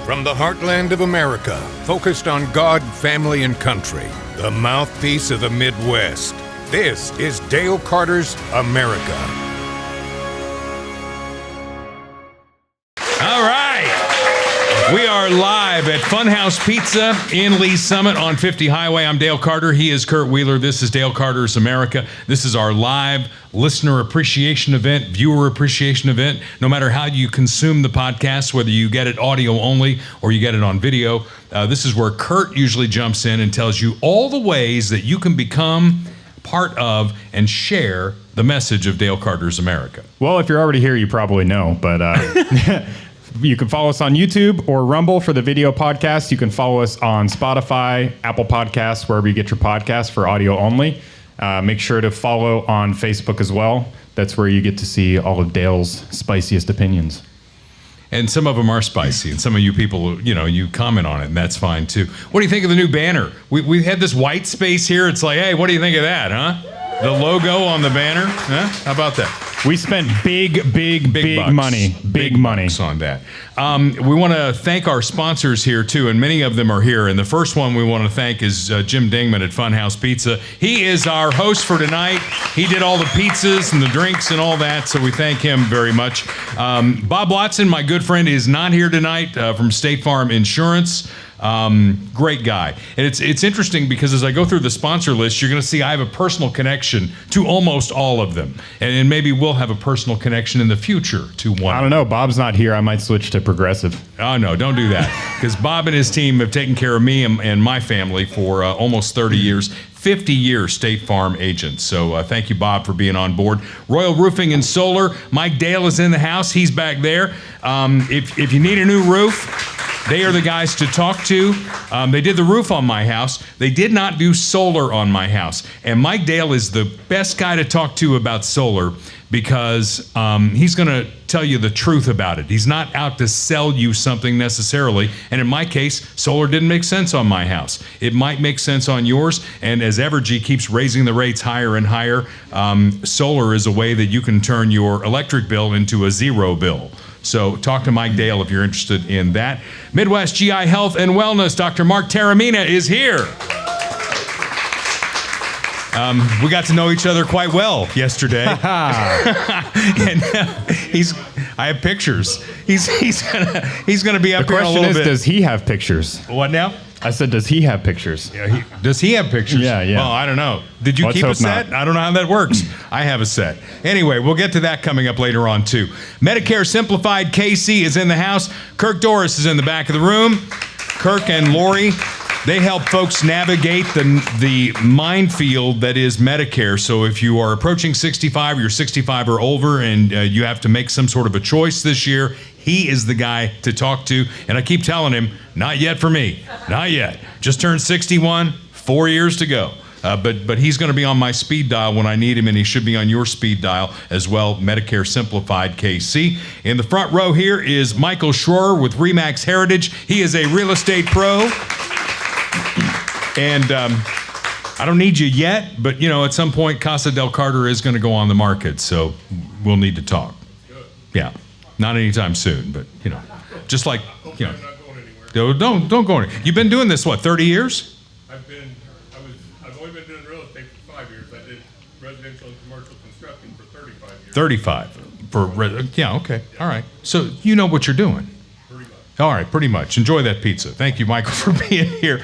From the heartland of America, focused on God, family, and country, the mouthpiece of the Midwest. This is Dale Carter's America. All right. We are live at Funhouse Pizza in Lee's Summit on 50 Highway. I'm Dale Carter. He is Kurt Wheeler. This is Dale Carter's America. This is our live listener appreciation event, viewer appreciation event. No matter how you consume the podcast, whether you get it audio only or you get it on video, this is where Kurt usually jumps in and tells you all the ways that you can become part of and share the message of Dale Carter's America. Well, if you're already here, you probably know, but you can follow us on YouTube or Rumble for the video podcast. You can follow us on Spotify, Apple Podcasts, wherever you get your podcasts for audio only. Make sure to follow on Facebook as well. That's where you get to see all of Dale's spiciest opinions. And some of them are spicy, and some of you people, you comment on it, and that's fine too. What do you think of the new banner? We had this white space here. It's like, hey, what do you think of that, huh? The logo on the banner, huh? How about that? We spent big bucks. money. Big money on that. We want to thank our sponsors here too, and many of them are here. And the first one we want to thank is Jim Dingman at Funhouse Pizza. He is our host for tonight. He did all the pizzas and the drinks and all that, so we thank him very much. Bob Watson, my good friend, is not here tonight from State Farm Insurance. Great guy. And it's interesting because as I go through the sponsor list, you're going to see I have a personal connection to almost all of them. And maybe we'll have a personal connection in the future to one. I don't know. Bob's not here. I might switch to Progressive. Oh, no, don't do that. Because Bob and his team have taken care of me and my family for almost 30 years. 50-year State Farm agent. So thank you, Bob, for being on board. Royal Roofing and Solar. Mike Dale is in the house. He's back there. If you need a new roof, they are the guys to talk to. They did the roof on my house. They did not do solar on my house. And Mike Dale is the best guy to talk to about solar because he's going to tell you the truth about it. He's not out to sell you something necessarily. And in my case, solar didn't make sense on my house. It might make sense on yours. And as Evergy keeps raising the rates higher and higher, solar is a way that you can turn your electric bill into a zero bill. So talk to Mike Dale if you're interested in that. Midwest GI Health and Wellness, Dr. Mark TAORMINA is here. We got to know each other quite well yesterday. And I have pictures. He's gonna be up here in a little bit. The question is, does he have pictures? What now? I said, does he have pictures? Yeah, does he have pictures? Yeah. Well, I don't know. Did you Let's keep a hope set? not. I don't know how that works. I have a set. Anyway, we'll get to that coming up later on, too. Medicare Simplified KC is in the house. Kirk Doris is in the back of the room. Kirk and Lori, they help folks navigate the minefield that is Medicare. So if you are approaching 65, you're 65 or older, and you have to make some sort of a choice this year, he is the guy to talk to. And I keep telling him, not yet for me. Not yet. Just turned 61, 4 years to go. But he's going to be on my speed dial when I need him, and he should be on your speed dial as well, Medicare Simplified KC. In the front row here is Michael Schroer with Remax Heritage. He is a real estate pro. And I don't need you yet, but, at some point, Casa del Carter is going to go on the market, so we'll need to talk. Yeah. Not anytime soon, but, just like, I'm not going anywhere. Don't go anywhere. You've been doing this, what, 30 years? I've only been doing real estate for 5 years. I did residential and commercial construction for 35 years. 35. Yeah, okay. All right. So you know what you're doing. Pretty much. All right, pretty much. Enjoy that pizza. Thank you, Michael, for being here.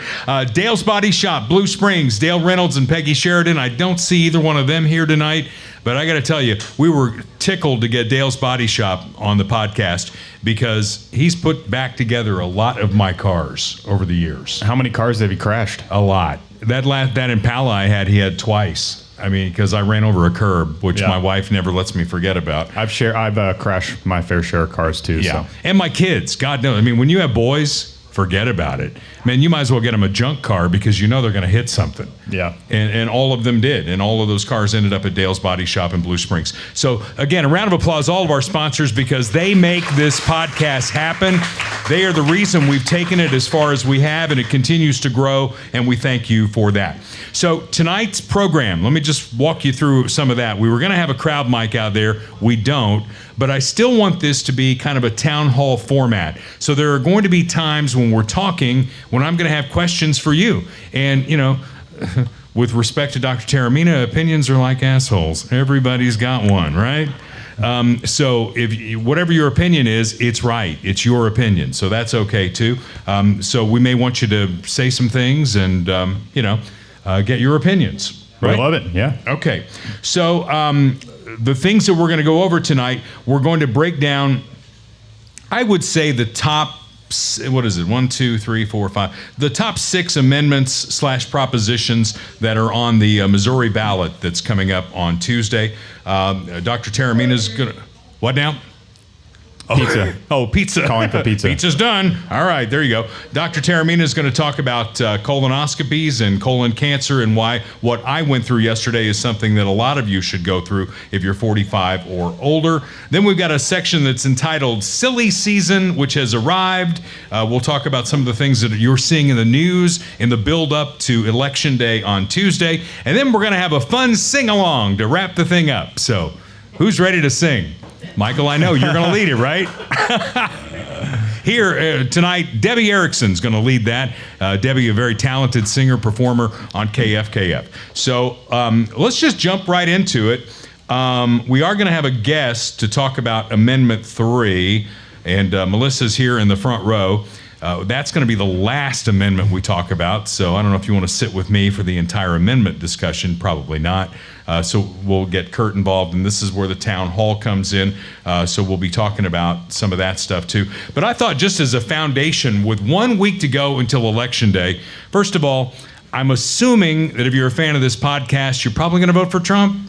Dale's Body Shop, Blue Springs, Dale Reynolds and Peggy Sheridan. I don't see either one of them here tonight, but I got to tell you, we were tickled to get Dale's Body Shop on the podcast because he's put back together a lot of my cars over the years. How many cars have you crashed? A lot. That Impala I had, he had twice. I mean, because I ran over a curb, which my wife never lets me forget about. I've crashed my fair share of cars too. Yeah, so. And my kids, God knows. I mean, when you have boys, forget about it. Man, you might as well get them a junk car because you know they're going to hit something. Yeah. And all of them did. And all of those cars ended up at Dale's Body Shop in Blue Springs. So, again, a round of applause to all of our sponsors because they make this podcast happen. They are the reason we've taken it as far as we have, and it continues to grow, and we thank you for that. So tonight's program, let me just walk you through some of that. We were going to have a crowd mic out there. We don't. but I still want this to be kind of a town hall format. So there are going to be times when we're talking, when I'm going to have questions for you. And, you know, with respect to Dr. TAORMINA, opinions are like assholes. Everybody's got one, right? So whatever your opinion is, it's right. It's your opinion. So that's okay too. So we may want you to say some things and, get your opinions. Right? I love it. Yeah. Okay. So the things that we're going to go over tonight, we're going to break down, I would say the top, what is it? 1, 2, 3, 4, 5. The top 6 amendments / propositions that are on the Missouri ballot that's coming up on Tuesday. Dr. TAORMINA is going to, what now? Pizza. Oh, pizza. Calling for pizza. Pizza's done. All right, there you go. Dr. TAORMINA is going to talk about colonoscopies and colon cancer and why what I went through yesterday is something that a lot of you should go through if you're 45 or older. Then we've got a section that's entitled Silly Season, which has arrived. We'll talk about some of the things that you're seeing in the news in the build-up to Election Day on Tuesday. And then we're going to have a fun sing-along to wrap the thing up. So who's ready to sing? Michael, I know you're going to lead it, right? Here tonight, Debbie Erikson's going to lead that. Debbie, a very talented singer, performer on KFKF. So let's just jump right into it. We are going to have a guest to talk about Amendment 3, and Melissa's here in the front row. That's going to be the last amendment we talk about, so I don't know if you want to sit with me for the entire amendment discussion. Probably not. So we'll get Kurt involved, and this is where the town hall comes in, so we'll be talking about some of that stuff too. But I thought just as a foundation, with 1 week to go until Election Day, first of all, I'm assuming that if you're a fan of this podcast, you're probably going to vote for Trump.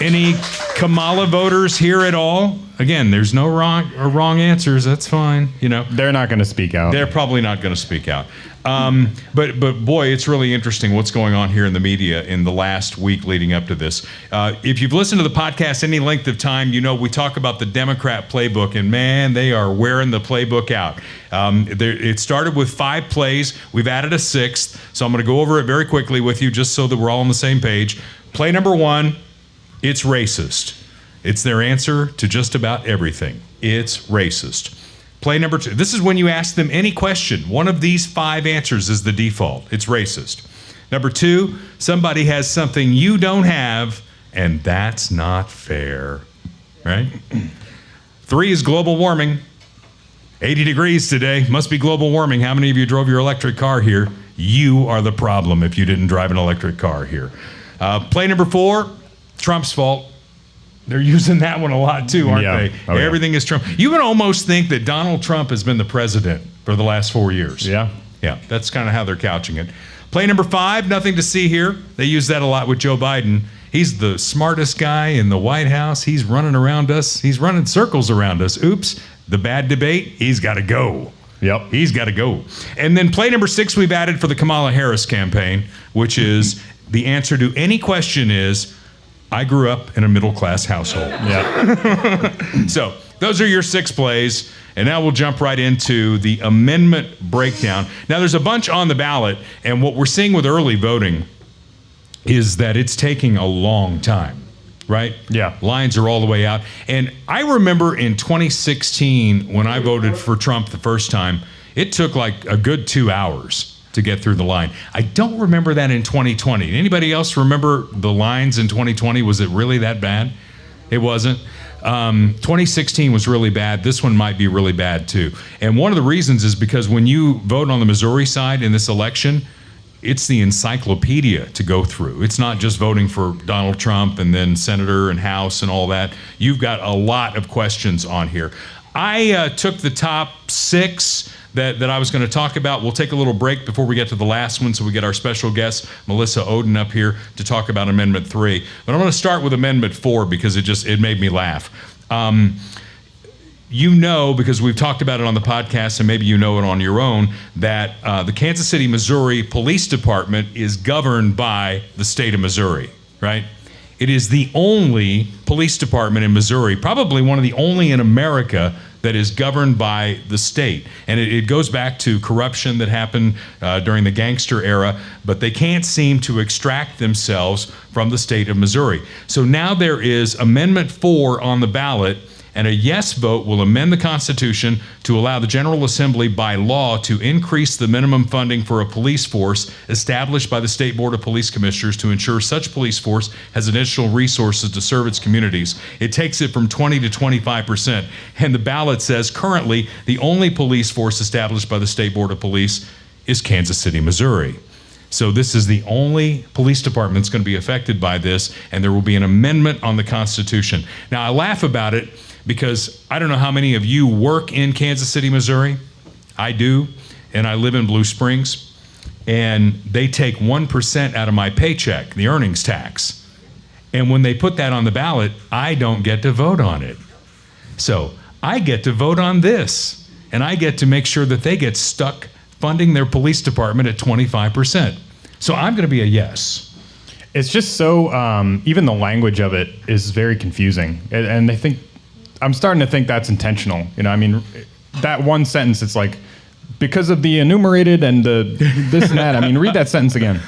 Any Kamala voters here at all? Again, there's no wrong answers. That's fine. You know, they're not going to speak out. They're probably not going to speak out. But boy, it's really interesting what's going on here in the media in the last week leading up to this. If you've listened to the podcast any length of time, you know we talk about the Democrat playbook, and man, they are wearing the playbook out. It started with 5 plays. We've added a 6th, so I'm going to go over it very quickly with you just so that we're all on the same page. Play number 1, it's racist. It's their answer to just about everything. It's racist. Play number 2. This is when you ask them any question. One of these 5 answers is the default. It's racist. Number 2, somebody has something you don't have, and that's not fair. Right? 3 is global warming. 80 degrees today. Must be global warming. How many of you drove your electric car here? You are the problem if you didn't drive an electric car here. Play number 4, Trump's fault. They're using that one a lot too, aren't they? Oh, everything is Trump. You would almost think that Donald Trump has been the president for the last 4 years. Yeah. Yeah, that's kind of how they're couching it. Play number 5, nothing to see here. They use that a lot with Joe Biden. He's the smartest guy in the White House. He's running around us. He's running circles around us. Oops, the bad debate, he's got to go. Yep. He's got to go. And then play number 6 we've added for the Kamala Harris campaign, which is the answer to any question is, I grew up in a middle-class household. Yeah. So those are your 6 plays, and now we'll jump right into the amendment breakdown. Now there's a bunch on the ballot, and what we're seeing with early voting is that it's taking a long time, right? Yeah. Lines are all the way out. And I remember in 2016, when I voted for Trump the first time, it took like a good 2 hours to get through the line. I don't remember that in 2020. Anybody else remember the lines in 2020? Was it really that bad? It wasn't. 2016 was really bad. This one might be really bad too. And one of the reasons is because when you vote on the Missouri side in this election, it's the encyclopedia to go through. It's not just voting for Donald Trump and then Senator and House and all that. You've got a lot of questions on here. I took the top 6 that I was going to talk about. We'll take a little break before we get to the last one, so we get our special guest, Melissa OHDEN, up here to talk about Amendment 3. But I'm going to start with Amendment 4 because it made me laugh. You know, because we've talked about it on the podcast, and maybe you know it on your own, that the Kansas City, Missouri Police Department is governed by the state of Missouri, right? It is the only police department in Missouri, probably one of the only in America, that is governed by the state. And it goes back to corruption that happened during the gangster era, but they can't seem to extract themselves from the state of Missouri. So now there is Amendment 4 on the ballot, and a yes vote will amend the Constitution to allow the General Assembly by law to increase the minimum funding for a police force established by the State Board of Police Commissioners to ensure such police force has additional resources to serve its communities. It takes it from 20 to 25%. And the ballot says currently the only police force established by the State Board of Police is Kansas City, Missouri. So this is the only police department that's going to be affected by this, and there will be an amendment on the Constitution. Now, I laugh about it because I don't know how many of you work in Kansas City, Missouri. I do, and I live in Blue Springs, and they take 1% out of my paycheck, the earnings tax. And when they put that on the ballot, I don't get to vote on it. So I get to vote on this, and I get to make sure that they get stuck funding their police department at 25%. So I'm going to be a yes. It's just so, even the language of it is very confusing. And I think, I'm starting to think that's intentional. You know, I mean, that one sentence, it's like, because of the enumerated and the this and that. I mean, read that sentence again.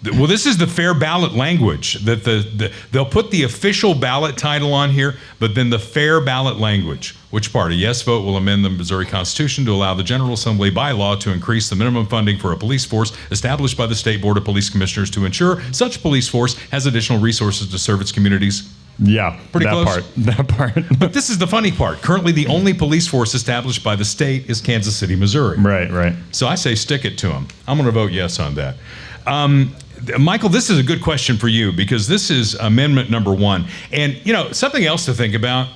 Well, this is the fair ballot language that they'll put the official ballot title on here, but then the fair ballot language. Which part? A yes vote will amend the Missouri Constitution to allow the General Assembly by law to increase the minimum funding for a police force established by the State Board of Police Commissioners to ensure such police force has additional resources to serve its communities. Yeah, pretty close. That part. But this is the funny part. Currently, the only police force established by the state is Kansas City, Missouri. Right. So I say stick it to them. I'm going to vote yes on that. Michael, this is a good question for you because this is amendment number 1. And, you know, something else to think about.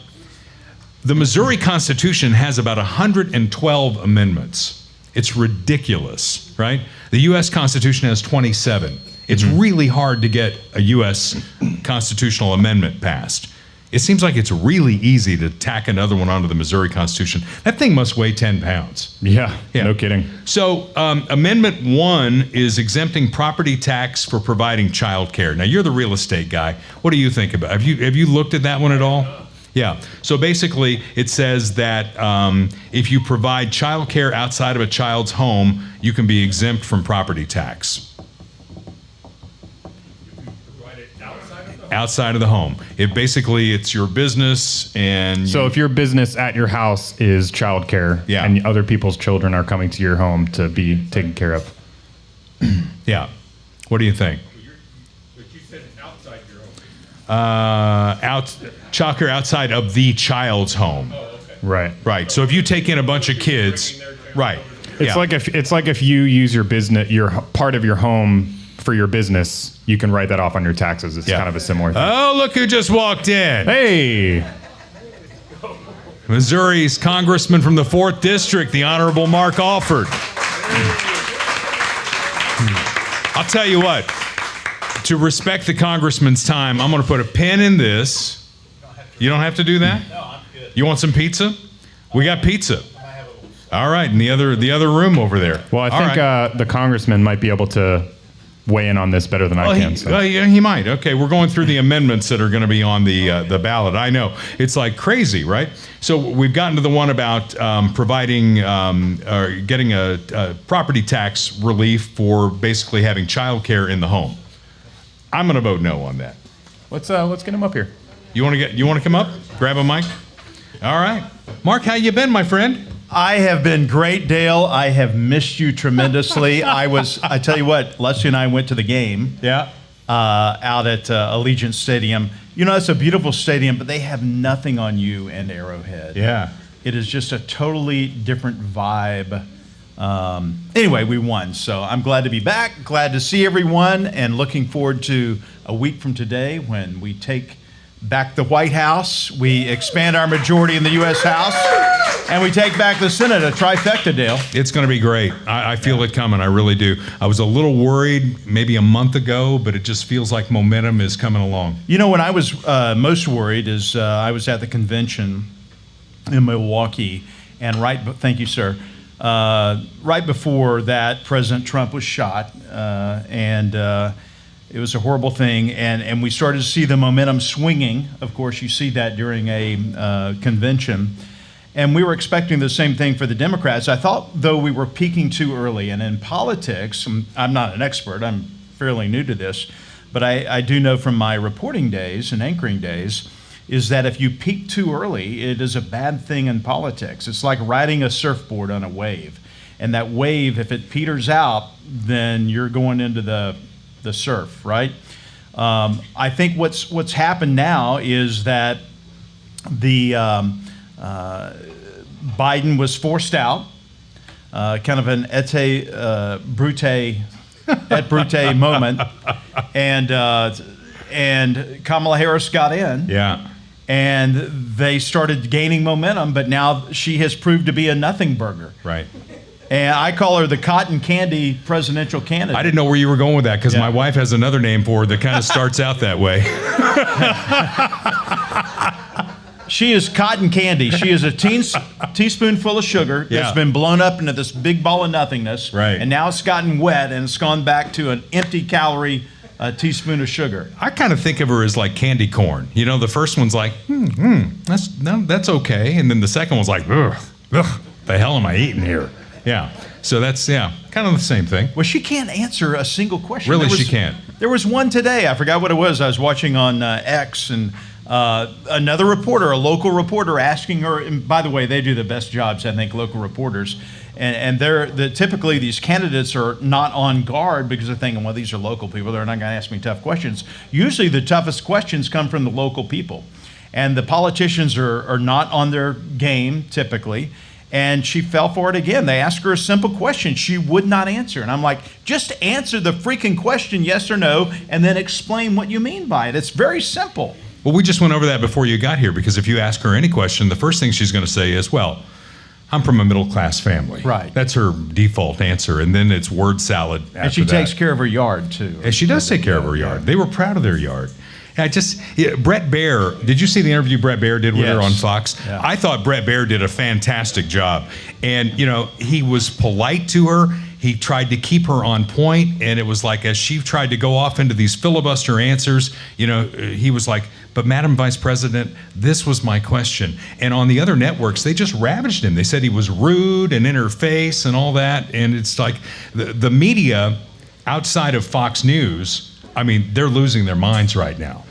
The Missouri Constitution has about 112 amendments. It's ridiculous, right? The U.S. Constitution has 27. It's really hard to get a U.S. constitutional amendment passed. It seems like it's really easy to tack another one onto the Missouri Constitution. That thing must weigh 10 pounds. Yeah, no kidding. So Amendment 1 is exempting property tax for providing child care. Now, you're the real estate guy. What do you think about it? Have you looked at that one at all? Yeah. So basically, it says that if you provide child care outside of a child's home, you can be exempt from property tax. Outside of the home. It's your business, and so if your business at your house is childcare, yeah, and other people's children are coming to your home to be taken care of. Yeah. What do you think? But you said outside your home. Childcare outside of the child's home. Oh, okay. Right. So if you take in a bunch of kids, right. It's like if you use your business, your part of your home for your business, you can write that off on your taxes. It's kind of a similar thing. Oh, look who just walked in. Hey! Missouri's Congressman from the 4th District, the Honorable Mark Alford. I'll tell you what, to respect the Congressman's time, I'm going to put a pin in this. You don't have to do that? No, I'm good. You want some pizza? We got pizza. All right, in the other room over there. Well, I think the Congressman might be able to weigh in on this better than I can. Yeah, he might. Okay, we're going through the amendments that are going to be on the ballot. I know it's like crazy, right? So we've gotten to the one about providing or getting a property tax relief for basically having child care in the home. I'm going to vote no on that. Let's get him up here. You want to come up? Grab a mic. All right, Mark, how you been, my friend? I have been great, Dale. I have missed you tremendously. I tell you what, Leslie and I went to the game. Yeah. Out at Allegiant Stadium. You know, it's a beautiful stadium, but they have nothing on you and Arrowhead. Yeah. It is just a totally different vibe. Anyway, we won, so I'm glad to be back, glad to see everyone, and looking forward to a week from today when we take back the White House, we expand our majority in the U.S. House, and we take back the Senate, a trifecta, Dale. It's going to be great. I feel it coming. I really do. I was a little worried maybe a month ago, but it just feels like momentum is coming along. You know, when I was most worried is I was at the convention in Milwaukee, and thank you, sir. Right before that, President Trump was shot, and it was a horrible thing, and we started to see the momentum swinging. Of course, you see that during a convention. And we were expecting the same thing for the Democrats. I thought, though, we were peaking too early. And in politics, I'm not an expert, I'm fairly new to this, but I do know from my reporting days and anchoring days is that if you peak too early, it is a bad thing in politics. It's like riding a surfboard on a wave. And that wave, if it peters out, then you're going into the surf, right? I think what's happened now is that the Biden was forced out, kind of an et brute moment, and Kamala Harris got in. Yeah. And they started gaining momentum, but now she has proved to be a nothing burger. Right. And I call her the cotton candy presidential candidate. I didn't know where you were going with that because my wife has another name for her that kind of starts out that way. She is cotton candy. She is a teaspoonful of sugar that's been blown up into this big ball of nothingness. Right. And now it's gotten wet and it's gone back to an empty calorie teaspoon of sugar. I kind of think of her as like candy corn. You know, the first one's like, that's okay. And then the second one's like, ugh, the hell am I eating here? Yeah. So that's, kind of the same thing. Well, she can't answer a single question. Really, she can't. There was one today. I forgot what it was. I was watching on X, and another reporter, a local reporter, asking her, and by the way, they do the best jobs, I think, local reporters. And typically these candidates are not on guard because they're thinking, well, these are local people. They're not going to ask me tough questions. Usually the toughest questions come from the local people. And the politicians are not on their game, typically. And she fell for it again. They asked her a simple question. She would not answer. And I'm like, just answer the freaking question, yes or no, and then explain what you mean by it. It's very simple. Well, we just went over that before you got here because if you ask her any question, the first thing she's going to say is, well, I'm from a middle-class family. Right. That's her default answer. And then it's word salad after that. And she takes care of her yard, too. And she does take care of her yard. They were proud of their yard. Brett Baer, did you see the interview Brett Baer did with her on Fox? Yeah. I thought Brett Baer did a fantastic job. And, he was polite to her. He tried to keep her on point, and it was like as she tried to go off into these filibuster answers, he was like, but Madam Vice President, this was my question. And on the other networks, they just ravaged him. They said he was rude and in her face and all that. And it's like the media outside of Fox News, I mean, they're losing their minds right now.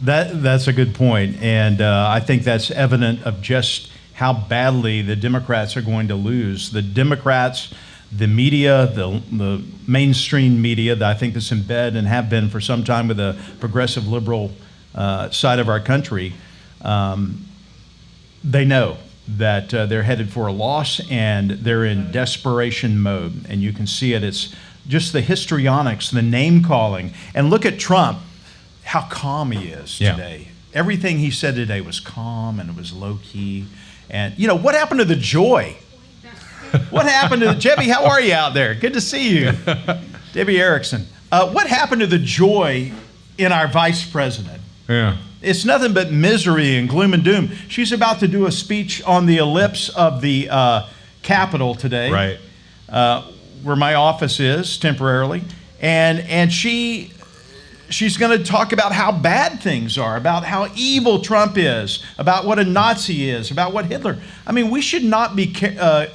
That's a good point. And I think that's evident of just how badly the Democrats are going to lose. The Democrats, the media, the mainstream media that I think that's in bed and have been for some time with the progressive liberal side of our country, they know that they're headed for a loss and they're in desperation mode. And you can see it. It's just the histrionics, the name calling. And look at Trump, how calm he is today. Everything he said today was calm and it was low key. And what happened to the joy? What happened to Debbie? How are you out there? Good to see you, Debbie Erickson. What happened to the joy in our vice president? Yeah, it's nothing but misery and gloom and doom. She's about to do a speech on the ellipse of the Capitol today, right, where my office is temporarily, and she's going to talk about how bad things are, about how evil Trump is, about what a Nazi is, about what Hitler. I mean, we should not be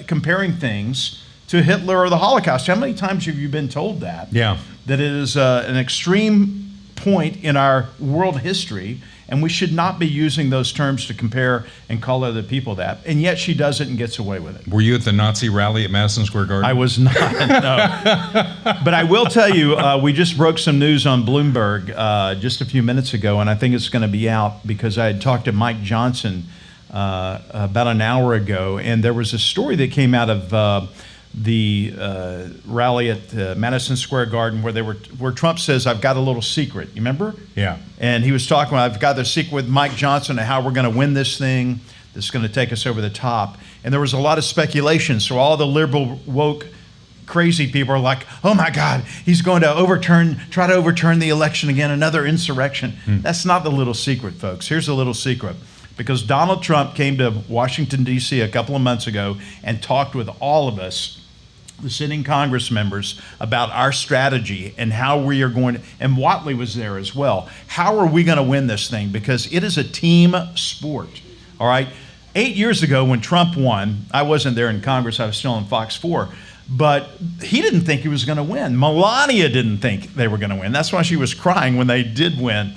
comparing things to Hitler or the Holocaust. How many times have you been told that? Yeah. That it is an extreme point in our world history, and we should not be using those terms to compare and call other people that. And yet she does it and gets away with it. Were you at the Nazi rally at Madison Square Garden? I was not, no. But I will tell you, we just broke some news on Bloomberg just a few minutes ago, and I think it's going to be out because I had talked to Mike Johnson about an hour ago, and there was a story that came out of the rally at Madison Square Garden where Trump says, I've got a little secret. You remember? Yeah. And he was talking about, I've got the secret with Mike Johnson and how we're going to win this thing that's going to take us over the top. And there was a lot of speculation. So all the liberal, woke, crazy people are like, oh my God, he's going to try to overturn the election again, another insurrection. That's not the little secret, folks. Here's the little secret. Because Donald Trump came to Washington, D.C. a couple of months ago and talked with all of us, the sitting Congress members, about our strategy and how we are going to, and Watley was there as well. How are we going to win this thing? Because it is a team sport, all right? 8 years ago when Trump won, I wasn't there in Congress, I was still on Fox 4, but he didn't think he was going to win. Melania didn't think they were going to win. That's why she was crying when they did win.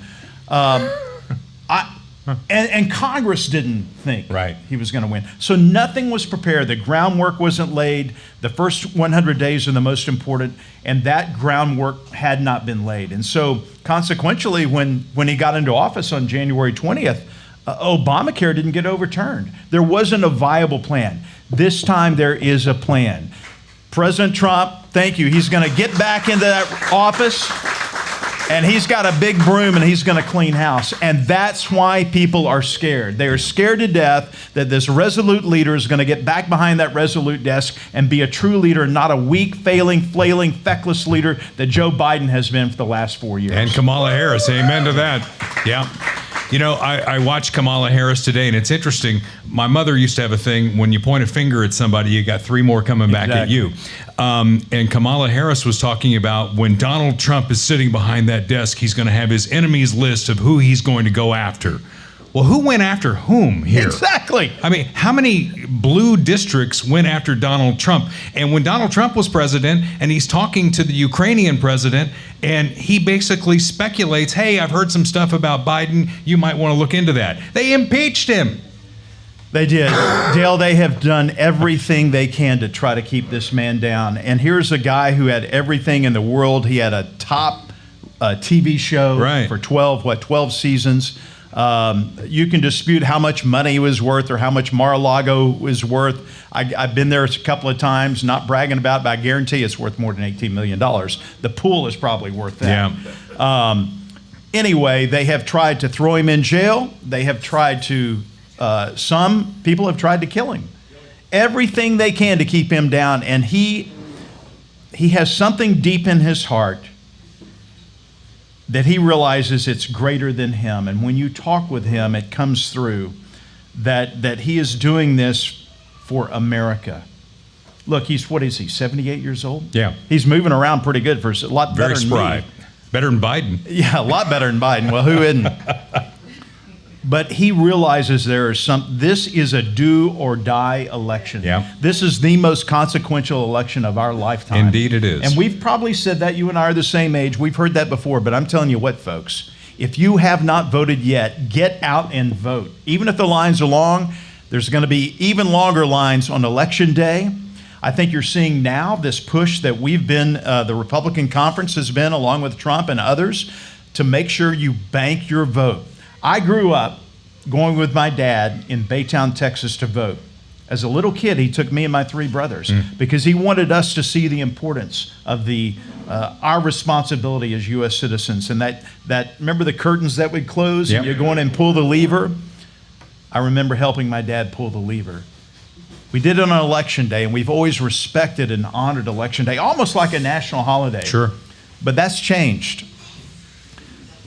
And Congress didn't think he was going to win. So nothing was prepared. The groundwork wasn't laid. The first 100 days are the most important, and that groundwork had not been laid. And so consequentially, when he got into office on January 20th, Obamacare didn't get overturned. There wasn't a viable plan. This time there is a plan. President Trump, thank you, he's going to get back into that office, and he's got a big broom and he's going to clean house. And that's why people are scared. They are scared to death that this resolute leader is going to get back behind that resolute desk and be a true leader, not a weak, failing, flailing, feckless leader that Joe Biden has been for the last 4 years. And Kamala Harris, amen to that. Yeah. You know, I watched Kamala Harris today, and it's interesting. My mother used to have a thing, when you point a finger at somebody, you got 3 more coming back at you. And Kamala Harris was talking about when Donald Trump is sitting behind that desk, he's going to have his enemies list of who he's going to go after. Well, who went after whom here? Exactly. I mean, how many blue districts went after Donald Trump? And when Donald Trump was president and he's talking to the Ukrainian president, and he basically speculates, hey, I've heard some stuff about Biden, you might want to look into that. They impeached him. They did. Dale, they have done everything they can to try to keep this man down. And here's a guy who had everything in the world. He had a top TV show for 12 seasons. You can dispute how much money he was worth or how much Mar-a-Lago was worth. I've been there a couple of times, not bragging about it, but I guarantee it's worth more than $18 million. The pool is probably worth that. Yeah. Anyway, they have tried to throw him in jail. They have tried to, some people have tried to kill him. Everything they can to keep him down, and he has something deep in his heart that he realizes it's greater than him. And when you talk with him, it comes through that he is doing this for America. Look, what is he, 78 years old? Yeah. He's moving around pretty good for a lot better than spry. Me. Better than Biden. Yeah, a lot better than Biden. Well, who isn't? But he realizes this is a do or die election. Yeah. This is the most consequential election of our lifetime. Indeed it is. And we've probably said that. You and I are the same age. We've heard that before. But I'm telling you what, folks, if you have not voted yet, get out and vote. Even if the lines are long, there's going to be even longer lines on Election Day. I think you're seeing now this push that we've been, the Republican conference has been, along with Trump and others, to make sure you bank your vote. I grew up going with my dad in Baytown, Texas to vote. As a little kid, he took me and my 3 brothers because he wanted us to see the importance of our responsibility as U.S. citizens. And that remember the curtains that would close and you go in and pull the lever? I remember helping my dad pull the lever. We did it on Election Day, and we've always respected and honored Election Day, almost like a national holiday. Sure. But that's changed.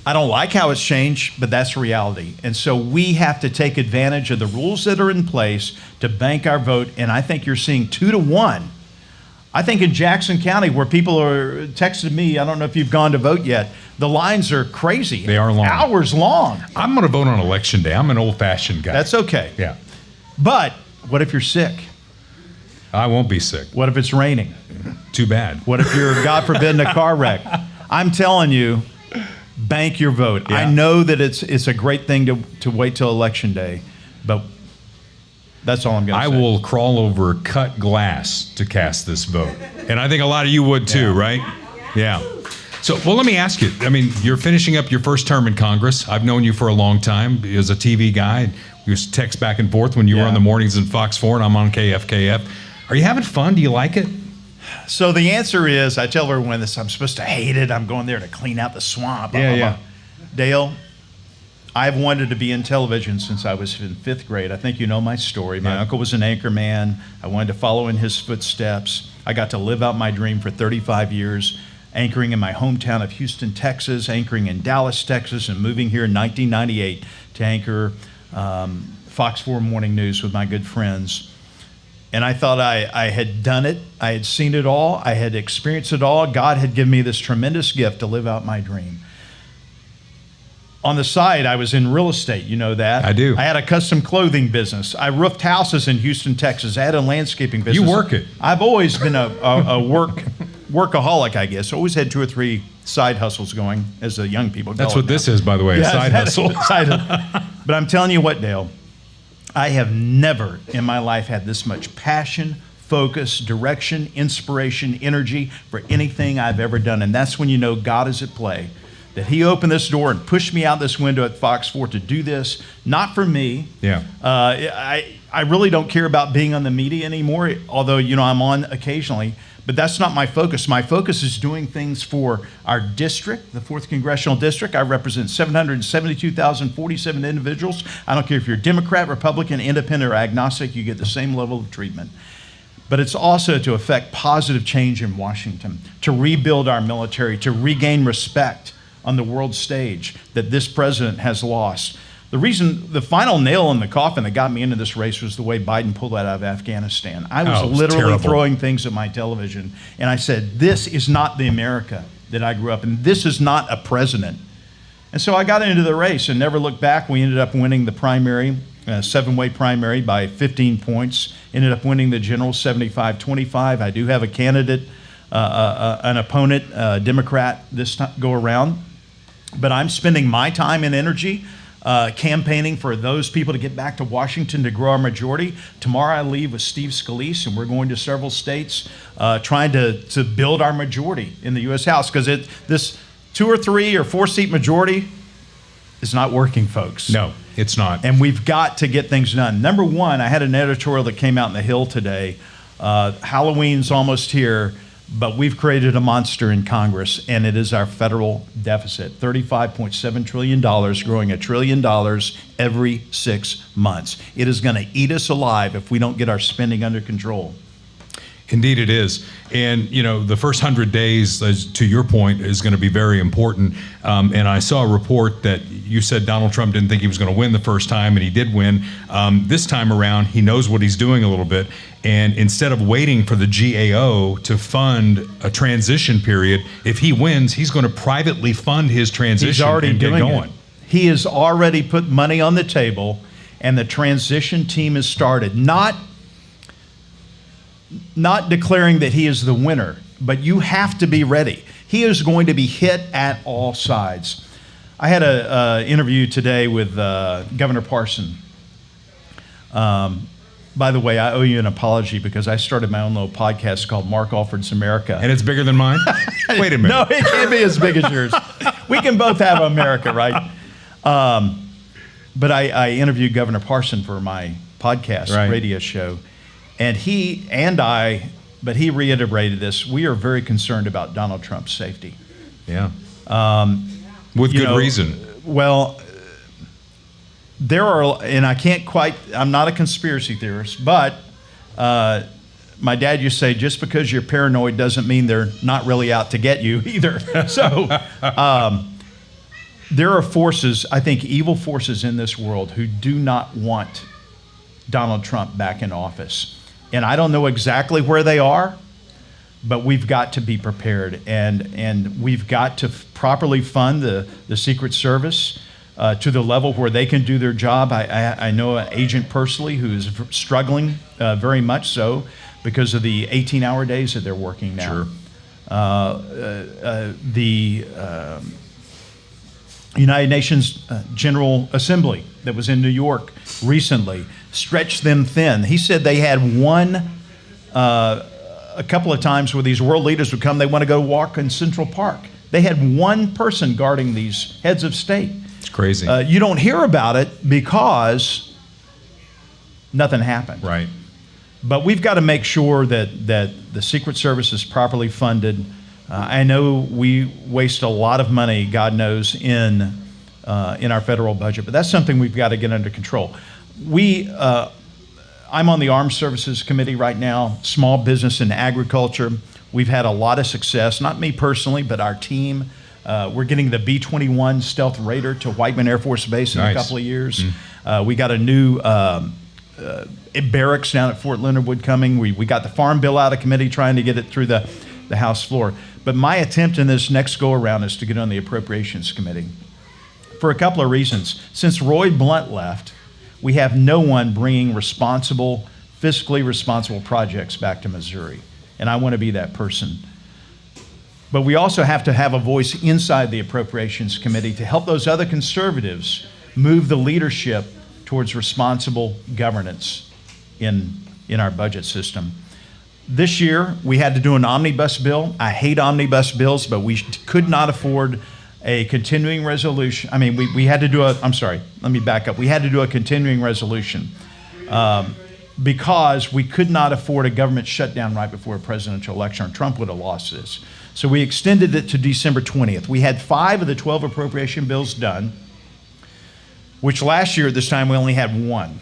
I don't like how it's changed, but that's reality. And so we have to take advantage of the rules that are in place to bank our vote. And I think you're seeing 2-1. I think in Jackson County, where people are texting me, I don't know if you've gone to vote yet, the lines are crazy. They are long. Hours long. I'm going to vote on Election Day. I'm an old-fashioned guy. That's okay. Yeah. But what if you're sick? I won't be sick. What if it's raining? Too bad. What if you're, God forbid, in a car wreck? I'm telling you, bank your vote. Yeah. I know that it's a great thing to wait till Election Day, but that's all I'm going to say. I will crawl over cut glass to cast this vote. And I think a lot of you would too, right? Yeah. So, well, let me ask you. I mean, you're finishing up your first term in Congress. I've known you for a long time as a TV guy. We used to text back and forth when you were on the mornings in Fox 4 and I'm on KFKF. Are you having fun? Do you like it? So the answer is, I tell everyone this, I'm supposed to hate it. I'm going there to clean out the swamp. Blah, blah, blah. Dale, I've wanted to be in television since I was in 5th grade. I think you know my story. My uncle was an anchor man. I wanted to follow in his footsteps. I got to live out my dream for 35 years, anchoring in my hometown of Houston, Texas, anchoring in Dallas, Texas, and moving here in 1998 to anchor Fox 4 Morning News with my good friends. And I thought I had done it. I had seen it all. I had experienced it all. God had given me this tremendous gift to live out my dream. On the side, I was in real estate. You know that. I do. I had a custom clothing business. I roofed houses in Houston, Texas. I had a landscaping business. You work it. I've always been a workaholic, I guess. Always had 2 or 3 side hustles going, as the young people call That's it what now. this is, by the way, a side hustle. But I'm telling you what, Dale, I have never in my life had this much passion, focus, direction, inspiration, energy for anything I've ever done. And that's when you know God is at play. That he opened this door and pushed me out this window at Fox 4 to do this, not for me. Yeah. I really don't care about being on the media anymore, although, you know, I'm on occasionally. But that's not my focus. My focus is doing things for our district, the 4th Congressional District. I represent 772,047 individuals. I don't care if you're Democrat, Republican, Independent, or agnostic, you get the same level of treatment. But it's also to affect positive change in Washington, to rebuild our military, to regain respect on the world stage that this president has lost. The final nail in the coffin that got me into this race was the way Biden pulled out of Afghanistan. I was literally terrible. throwing things at my television, and I said, this is not the America that I grew up in. This is not a president. And so I got into the race and never looked back. We ended up winning the primary, 7-way primary by 15 points. Ended up winning the general 75-25. I do have a candidate, an opponent, Democrat this time, go around. But I'm spending my time and energy campaigning for those people to get back to Washington to grow our majority. Tomorrow I leave with Steve Scalise, and we're going to several states trying to build our majority in the U.S. House, because this 2 or 3 or 4 seat majority is not working, folks. No, it's not. And we've got to get things done. Number one, I had an editorial that came out in the Hill today. Halloween's almost here, but we've created a monster in Congress, and it is our federal deficit. $35.7 trillion, growing $1 trillion every 6 months. It is going to eat us alive if we don't get our spending under control. Indeed it is. And, you know, the first 100 days, as to your point, is going to be very important. And I saw a report that you said Donald Trump didn't think he was going to win the first time, and he did win. This time around, he knows what he's doing a little bit. And instead of waiting for the GAO to fund a transition period, if he wins, he's going to privately fund his transition. He's already and doing get going. it. He has already put money on the table, and the transition team has started. Not declaring that he is the winner, but you have to be ready. He is going to be hit at all sides. I had an interview today with Governor Parson. By the way, I owe you an apology because I started my own little podcast called Mark Alford's America. And it's bigger than mine? Wait a minute. No, it can't be as big as yours. We can both have America, right? But I interviewed Governor Parson for my podcast, radio show. And he reiterated this, we are very concerned about Donald Trump's safety. Yeah. With good reason. Well, there are, and I'm not a conspiracy theorist, but my dad used to say, just because you're paranoid doesn't mean they're not really out to get you either. So there are forces, I think evil forces in this world who do not want Donald Trump back in office. And I don't know exactly where they are, but we've got to be prepared. And we've got to properly fund the Secret Service to the level where they can do their job. I know an agent personally who's struggling very much so because of the 18-hour days that they're working now. Sure. The United Nations General Assembly that was in New York recently stretched them thin. He said they had a couple of times where these world leaders would come, they want to go walk in Central Park. They had one person guarding these heads of state. It's crazy. You don't hear about it because nothing happened. Right. But we've got to make sure that the Secret Service is properly funded. I know we waste a lot of money, God knows, in our federal budget, but that's something we've got to get under control. I'm on the Armed Services Committee right now, small business and agriculture. We've had a lot of success, not me personally, but our team. We're getting the B-21 Stealth Raider to Whiteman Air Force Base in a couple of years. We got a new barracks down at Fort Leonard Wood coming. We got the Farm Bill out of committee trying to get it through the House floor. But my attempt in this next go-around is to get on the Appropriations Committee for a couple of reasons. Since Roy Blunt left, we have no one bringing fiscally responsible projects back to Missouri. And I want to be that person. But we also have to have a voice inside the Appropriations Committee to help those other conservatives move the leadership towards responsible governance in our budget system. This year, we had to do an omnibus bill. I hate omnibus bills, but we could not afford a continuing resolution. I mean, we had to do I'm sorry, let me back up. We had to do a continuing resolution because we could not afford a government shutdown right before a presidential election, or Trump would have lost this. So we extended it to December 20th. We had 5 of the 12 appropriation bills done, which last year at this time we only had 1.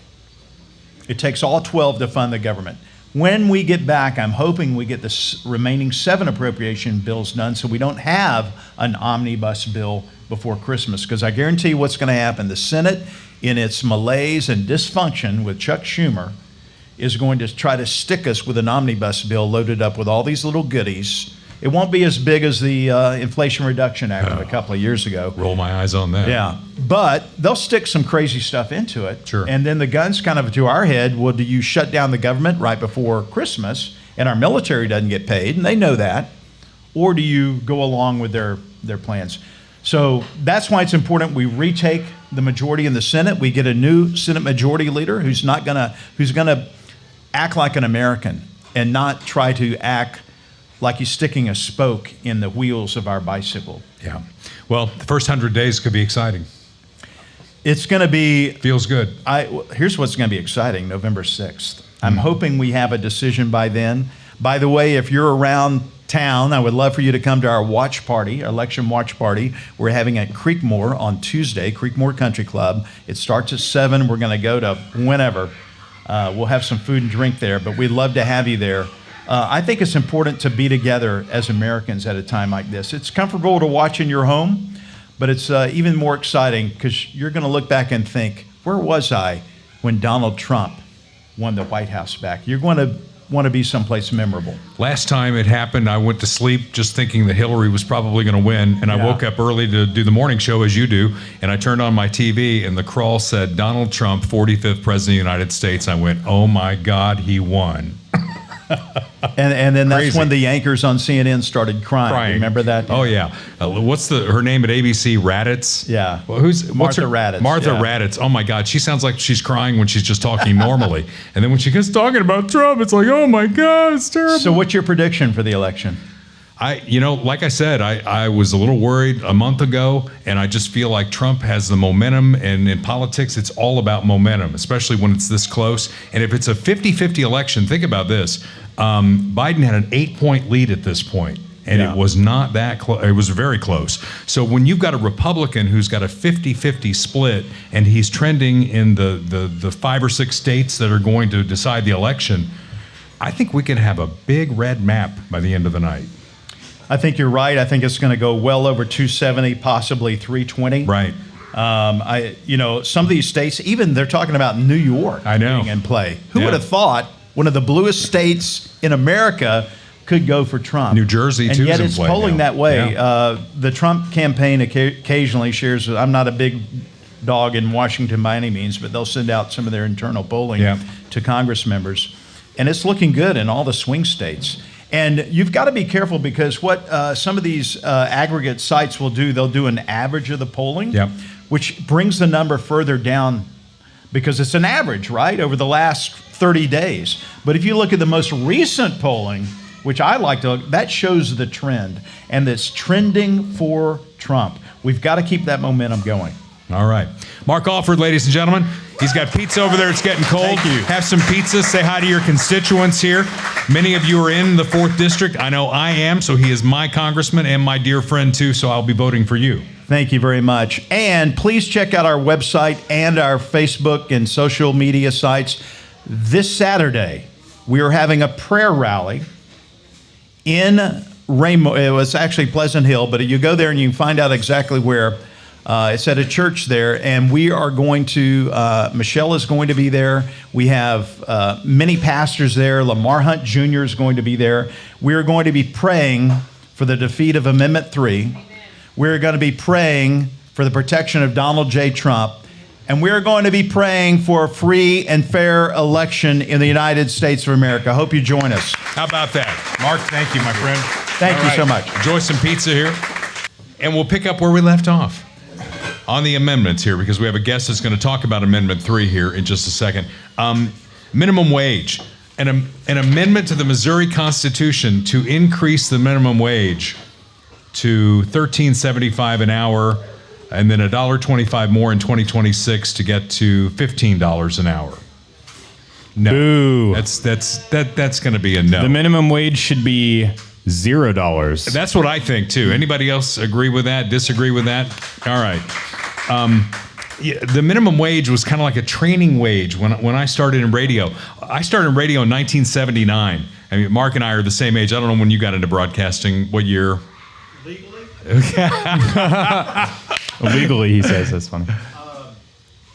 It takes all 12 to fund the government. When we get back, I'm hoping we get the remaining 7 appropriation bills done so we don't have an omnibus bill before Christmas, because I guarantee you what's going to happen. The Senate, in its malaise and dysfunction with Chuck Schumer, is going to try to stick us with an omnibus bill loaded up with all these little goodies. It won't be as big as the Inflation Reduction Act of a couple of years ago. Roll my eyes on that. Yeah, but they'll stick some crazy stuff into it. Sure. And then the gun's kind of to our head, well, do you shut down the government right before Christmas and our military doesn't get paid, and they know that, or do you go along with their plans? So that's why it's important we retake the majority in the Senate. We get a new Senate Majority Leader who's gonna act like an American and not try to act like he's sticking a spoke in the wheels of our bicycle. Yeah. Well, the first 100 days could be exciting. It's going to be... Feels good. Here's what's going to be exciting, November 6th. I'm hoping we have a decision by then. By the way, if you're around town, I would love for you to come to our watch party, our election watch party. We're having at Creekmore on Tuesday, Creekmore Country Club. It starts at 7. We're going to go to whenever. We'll have some food and drink there, but we'd love to have you there. I think it's important to be together as Americans at a time like this. It's comfortable to watch in your home, but it's even more exciting because you're going to look back and think, where was I when Donald Trump won the White House back? You're going to want to be someplace memorable. Last time it happened, I went to sleep just thinking that Hillary was probably going to win, and I woke up early to do the morning show, as you do, and I turned on my TV, and the crawl said, Donald Trump, 45th President of the United States. I went, oh my God, he won. And then that's Crazy. when the anchors on CNN started crying. Remember that? Oh yeah. What's her name at ABC? Raditz. Yeah. Well, what's Martha her? Raditz. Martha Raditz. Oh my God, she sounds like she's crying when she's just talking normally, and then when she gets talking about Trump, it's like, oh my God, it's terrible. So what's your prediction for the election? Like I said, I was a little worried a month ago, and I just feel like Trump has the momentum, and in politics, it's all about momentum, especially when it's this close. And if it's a 50-50 election, think about this. Biden had an 8-point lead at this point, and it was not that close. It was very close. So when you've got a Republican who's got a 50-50 split, and he's trending in the 5 or 6 states that are going to decide the election, I think we can have a big red map by the end of the night. I think you're right. I think it's going to go well over 270, possibly 320. Right. Some of these states, even they're talking about New York being in play. Who would have thought one of the bluest states in America could go for Trump? New Jersey, and too, yet is in it's play polling now. that way. Yeah. The Trump campaign occasionally shares, I'm not a big dog in Washington by any means, but they'll send out some of their internal polling to Congress members. And it's looking good in all the swing states. And you've got to be careful because what some of these aggregate sites will do, they'll do an average of the polling, which brings the number further down because it's an average, right, over the last 30 days. But if you look at the most recent polling, which I like to look, that shows the trend, and it's trending for Trump. We've got to keep that momentum going. All right. Mark Alford, ladies and gentlemen. He's got pizza over there. It's getting cold. Thank you. Have some pizza. Say hi to your constituents here. Many of you are in the 4th District. I know I am, so he is my congressman and my dear friend, too, so I'll be voting for you. Thank you very much. And please check out our website and our Facebook and social media sites. This Saturday, we are having a prayer rally in Rainbow. It was actually Pleasant Hill, but you go there and you can find out exactly where. It's at a church there, and we are going to, Michelle is going to be there. We have many pastors there. Lamar Hunt Jr. is going to be there. We are going to be praying for the defeat of Amendment 3. We're going to be praying for the protection of Donald J. Trump. And we're going to be praying for a free and fair election in the United States of America. I hope you join us. How about that? Mark, thank you, my friend. Thank you so much. Enjoy some pizza here. And we'll pick up where we left off on the amendments here, because we have a guest that's going to talk about Amendment 3 here in just a second. Minimum wage. An amendment to the Missouri Constitution to increase the minimum wage to $13.75 an hour, and then $1.25 more in 2026 to get to $15 an hour. No, Boo. that's going to be a no. The minimum wage should be $0. That's what I think too. Anybody else agree with that? Disagree with that? All right. Yeah, the minimum wage was kind of like a training wage when I started in radio. I started in radio in 1979. I mean, Mark and I are the same age. I don't know when you got into broadcasting. What year? Legally? Legally, he says. That's funny.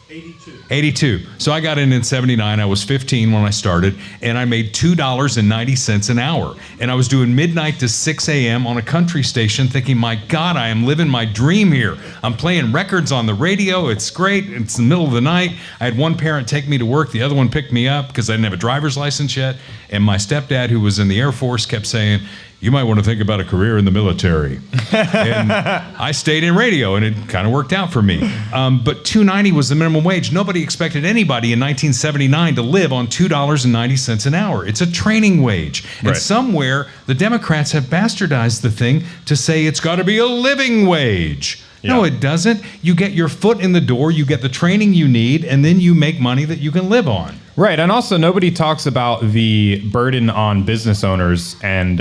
82. 82. So I got in 79. I was 15 when I started, and I made $2.90 an hour. And I was doing midnight to 6 a.m. on a country station thinking, my God, I am living my dream here. I'm playing records on the radio. It's great. It's the middle of the night. I had one parent take me to work. The other one picked me up because I didn't have a driver's license yet. And my stepdad, who was in the Air Force, kept saying, you might want to think about a career in the military. And I stayed in radio, and it kind of worked out for me. But $2.90 was the minimum wage. Nobody expected anybody in 1979 to live on $2.90 an hour. It's a training wage. And Right. somewhere, the Democrats have bastardized the thing to say it's got to be a living wage. No, Yeah. it doesn't. You get your foot in the door, you get the training you need, and then you make money that you can live on. Right, and also nobody talks about the burden on business owners and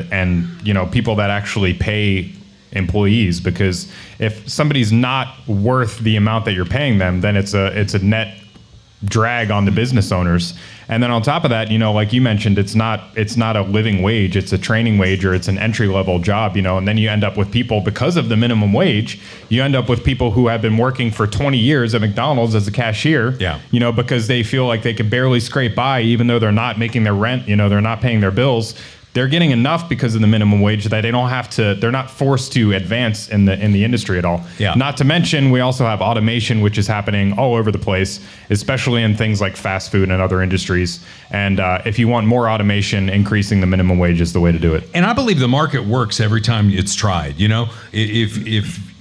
people that actually pay employees, because if somebody's not worth the amount that you're paying them, then it's a net drag on the business owners. And then on top of that, like you mentioned, it's not a living wage, it's a training wage, or it's an entry level job, and then you end up with people, because of the minimum wage, you end up with people who have been working for 20 years at McDonald's as a cashier, because they feel like they can barely scrape by, even though they're not making their rent, they're not paying their bills. They're getting enough because of the minimum wage that they don't have to. They're not forced to advance in the industry at all. Yeah. Not to mention, we also have automation, which is happening all over the place, especially in things like fast food and other industries. And if you want more automation, increasing the minimum wage is the way to do it. And I believe the market works every time it's tried.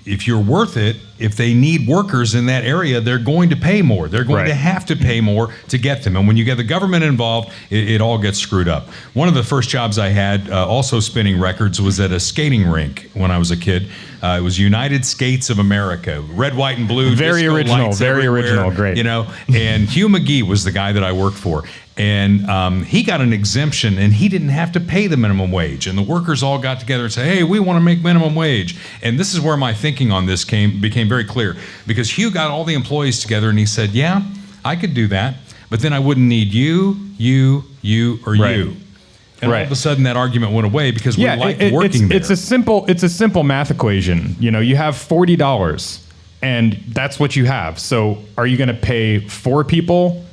If you're worth it, if they need workers in that area, they're going to pay more. They're going to have to pay more to get them. And when you get the government involved, it all gets screwed up. One of the first jobs I had, also spinning records, was at a skating rink when I was a kid. It was United Skates of America, red, white, and blue. Very disco original, lights very everywhere, original, great. And Hugh McGee was the guy that I worked for. And he got an exemption, and he didn't have to pay the minimum wage. And the workers all got together and said, hey, we want to make minimum wage. And this is where my thinking on this became very clear. Because Hugh got all the employees together, and he said, yeah, I could do that, but then I wouldn't need you, or Right. you. And all of a sudden, that argument went away because we liked working there. It's a simple math equation. You have $40, and that's what you have. So are you going to pay 4 people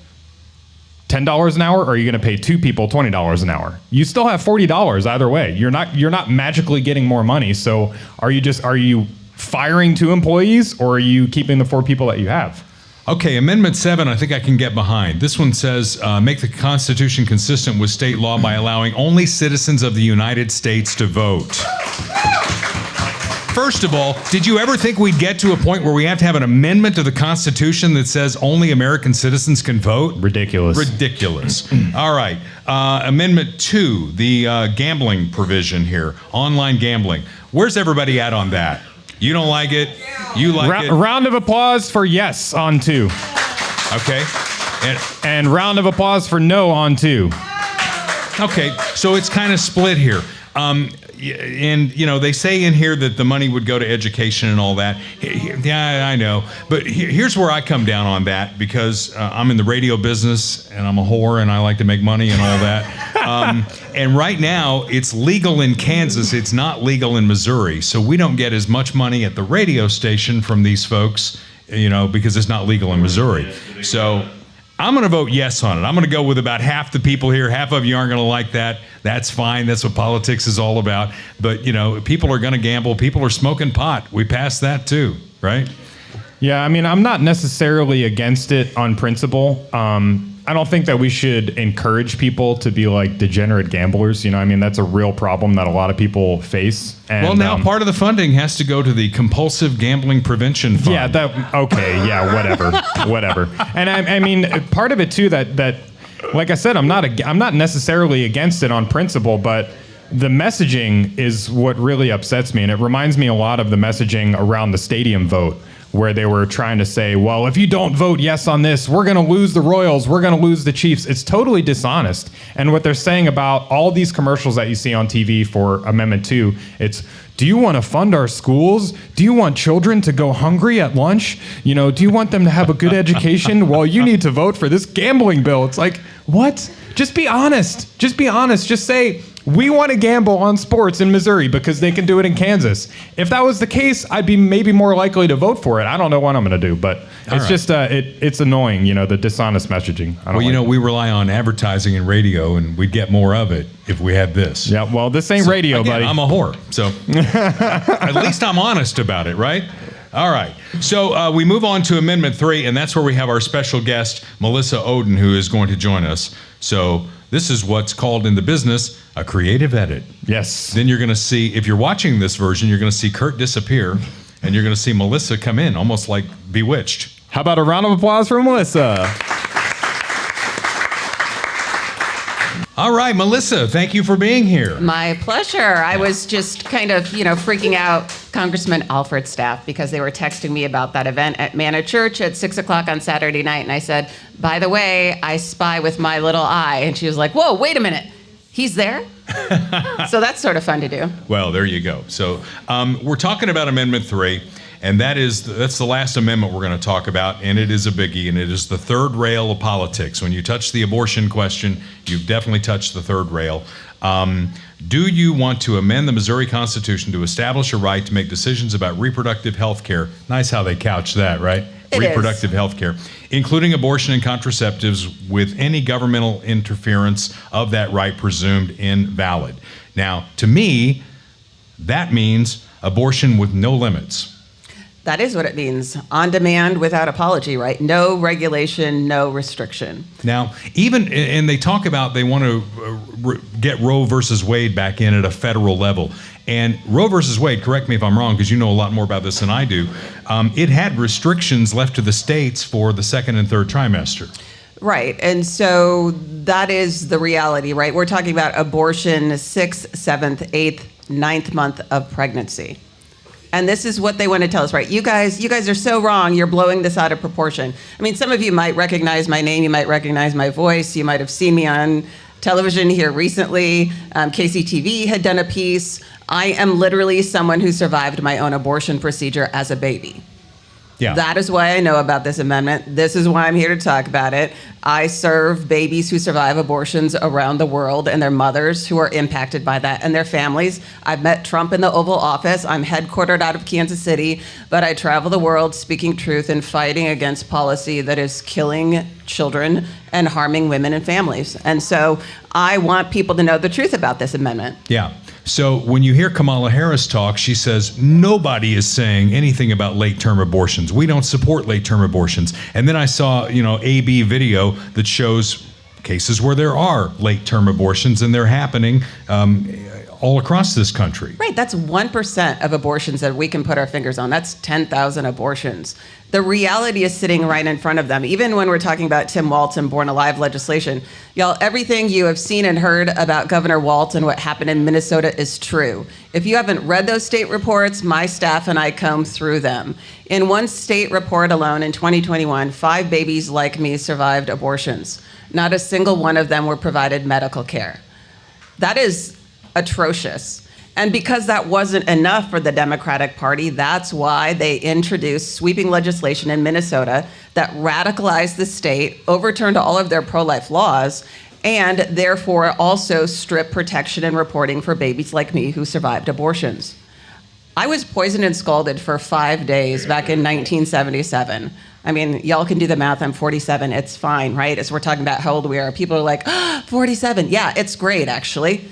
$10 an hour, or are you going to pay 2 people $20 an hour? You still have $40 either way. You're not magically getting more money. So are you firing 2 employees, or are you keeping the 4 people that you have? Okay, Amendment 7, I think I can get behind. This one says, make the Constitution consistent with state law by allowing only citizens of the United States to vote. First of all, did you ever think we'd get to a point where we have to have an amendment to the Constitution that says only American citizens can vote? Ridiculous. Ridiculous. All right. Amendment 2, the gambling provision here, online gambling. Where's everybody at on that? You don't like it? You like it? Round of applause for yes on 2. Okay. And round of applause for no on 2. Okay, so it's kind of split here. And, they say in here that the money would go to education and all that. Yeah, I know. But here's where I come down on that, because I'm in the radio business, and I'm a whore, and I like to make money and all that. And right now, it's legal in Kansas. It's not legal in Missouri. So we don't get as much money at the radio station from these folks, because it's not legal in Missouri. So I'm going to vote yes on it. I'm going to go with about half the people here. Half of you aren't going to like that. That's fine. That's what politics is all about. But, people are going to gamble. People are smoking pot. We passed that too, right? Yeah, I mean, I'm not necessarily against it on principle. I don't think that we should encourage people to be like degenerate gamblers. You know, I mean, that's a real problem that a lot of people face. And, Well, now part of the funding has to go to the Compulsive Gambling Prevention Fund. Yeah, okay, yeah, whatever. And I mean, part of it too that like I said, I'm not necessarily against it on principle, but the messaging is what really upsets me, and it reminds me a lot of the messaging around the stadium vote, where they were trying to say, well, if you don't vote yes on this, we're going to lose the Royals, we're going to lose the Chiefs. It's totally dishonest. And what they're saying about all these commercials that you see on TV for Amendment 2, it's, do you want to fund our schools? Do you want children to go hungry at lunch? You know, do you want them to have a good education? Well, you need to vote for this gambling bill. It's like, what? Just be honest. Just be honest. Just say, we want to gamble on sports in Missouri because they can do it in Kansas. If that was the case, I'd be maybe more likely to vote for it. I don't know what I'm going to do, but it's just it's annoying, you know, the dishonest messaging. Well, you know, we rely on advertising and radio, and we'd get more of it if we had this. Yeah, well, this ain't radio, again, buddy. I'm a whore, so at least I'm honest about it, right? All right. So we move on to Amendment 3, and that's where we have our special guest, Melissa OHDEN, who is going to join us. So this is what's called in the business a creative edit. Yes. Then you're going to see, if you're watching this version, you're going to see Kurt disappear, and you're going to see Melissa come in, almost like Bewitched. How about a round of applause for Melissa? All right, Melissa, thank you for being here. My pleasure. I was just kind of, freaking out Congressman ALFORD's staff because they were texting me about that event at Manna Church at 6 o'clock on Saturday night. And I said, by the way, I spy with my little eye. And she was like, whoa, wait a minute. He's there? So that's sort of fun to do. Well, there you go. So we're talking about Amendment 3. And that's the last amendment we're going to talk about, and it is a biggie, and it is the third rail of politics. When you touch the abortion question, you've definitely touched the third rail. Do you want to amend the Missouri Constitution to establish a right to make decisions about reproductive health care? Nice how they couch that, right? Reproductive health care, including abortion and contraceptives, with any governmental interference of that right presumed invalid. Now, to me, that means abortion with no limits. That is what it means. On demand without apology, right? No regulation, no restriction. Now, and they talk about they want to get Roe versus Wade back in at a federal level. And Roe versus Wade, correct me if I'm wrong, because you know a lot more about this than I do, it had restrictions left to the states for the second and third trimester. Right. And so that is the reality, right? We're talking about abortion 6th, 7th, 8th, 9th month of pregnancy. And this is what they want to tell us, right? You guys are so wrong. You're blowing this out of proportion. I mean, some of you might recognize my name. You might recognize my voice. You might have seen me on television here recently. KCTV had done a piece. I am literally someone who survived my own abortion procedure as a baby. Yeah. That is why I know about this amendment. This is why I'm here to talk about it. I serve babies who survive abortions around the world and their mothers who are impacted by that and their families. I've met Trump in the Oval Office. I'm headquartered out of Kansas City, but I travel the world speaking truth and fighting against policy that is killing children and harming women and families. And so I want people to know the truth about this amendment. Yeah. So when you hear Kamala Harris talk, she says nobody is saying anything about late-term abortions. We don't support late-term abortions. And then I saw, AB video that shows cases where there are late-term abortions, and they're happening all across this country. Right, that's 1% of abortions that we can put our fingers on. That's 10,000 abortions. The reality is sitting right in front of them. Even when we're talking about Tim Walz and Born Alive legislation, y'all, everything you have seen and heard about Governor Walz and what happened in Minnesota is true. If you haven't read those state reports, my staff and I combed through them. In one state report alone in 2021, 5 babies like me survived abortions. Not a single one of them were provided medical care. That is atrocious. And because that wasn't enough for the Democratic Party, that's why they introduced sweeping legislation in Minnesota that radicalized the state, overturned all of their pro-life laws, and therefore also stripped protection and reporting for babies like me who survived abortions. I was poisoned and scalded for 5 days back in 1977. I mean, y'all can do the math. I'm 47. It's fine, right? As we're talking about how old we are, people are like, 47. Yeah, it's great, actually.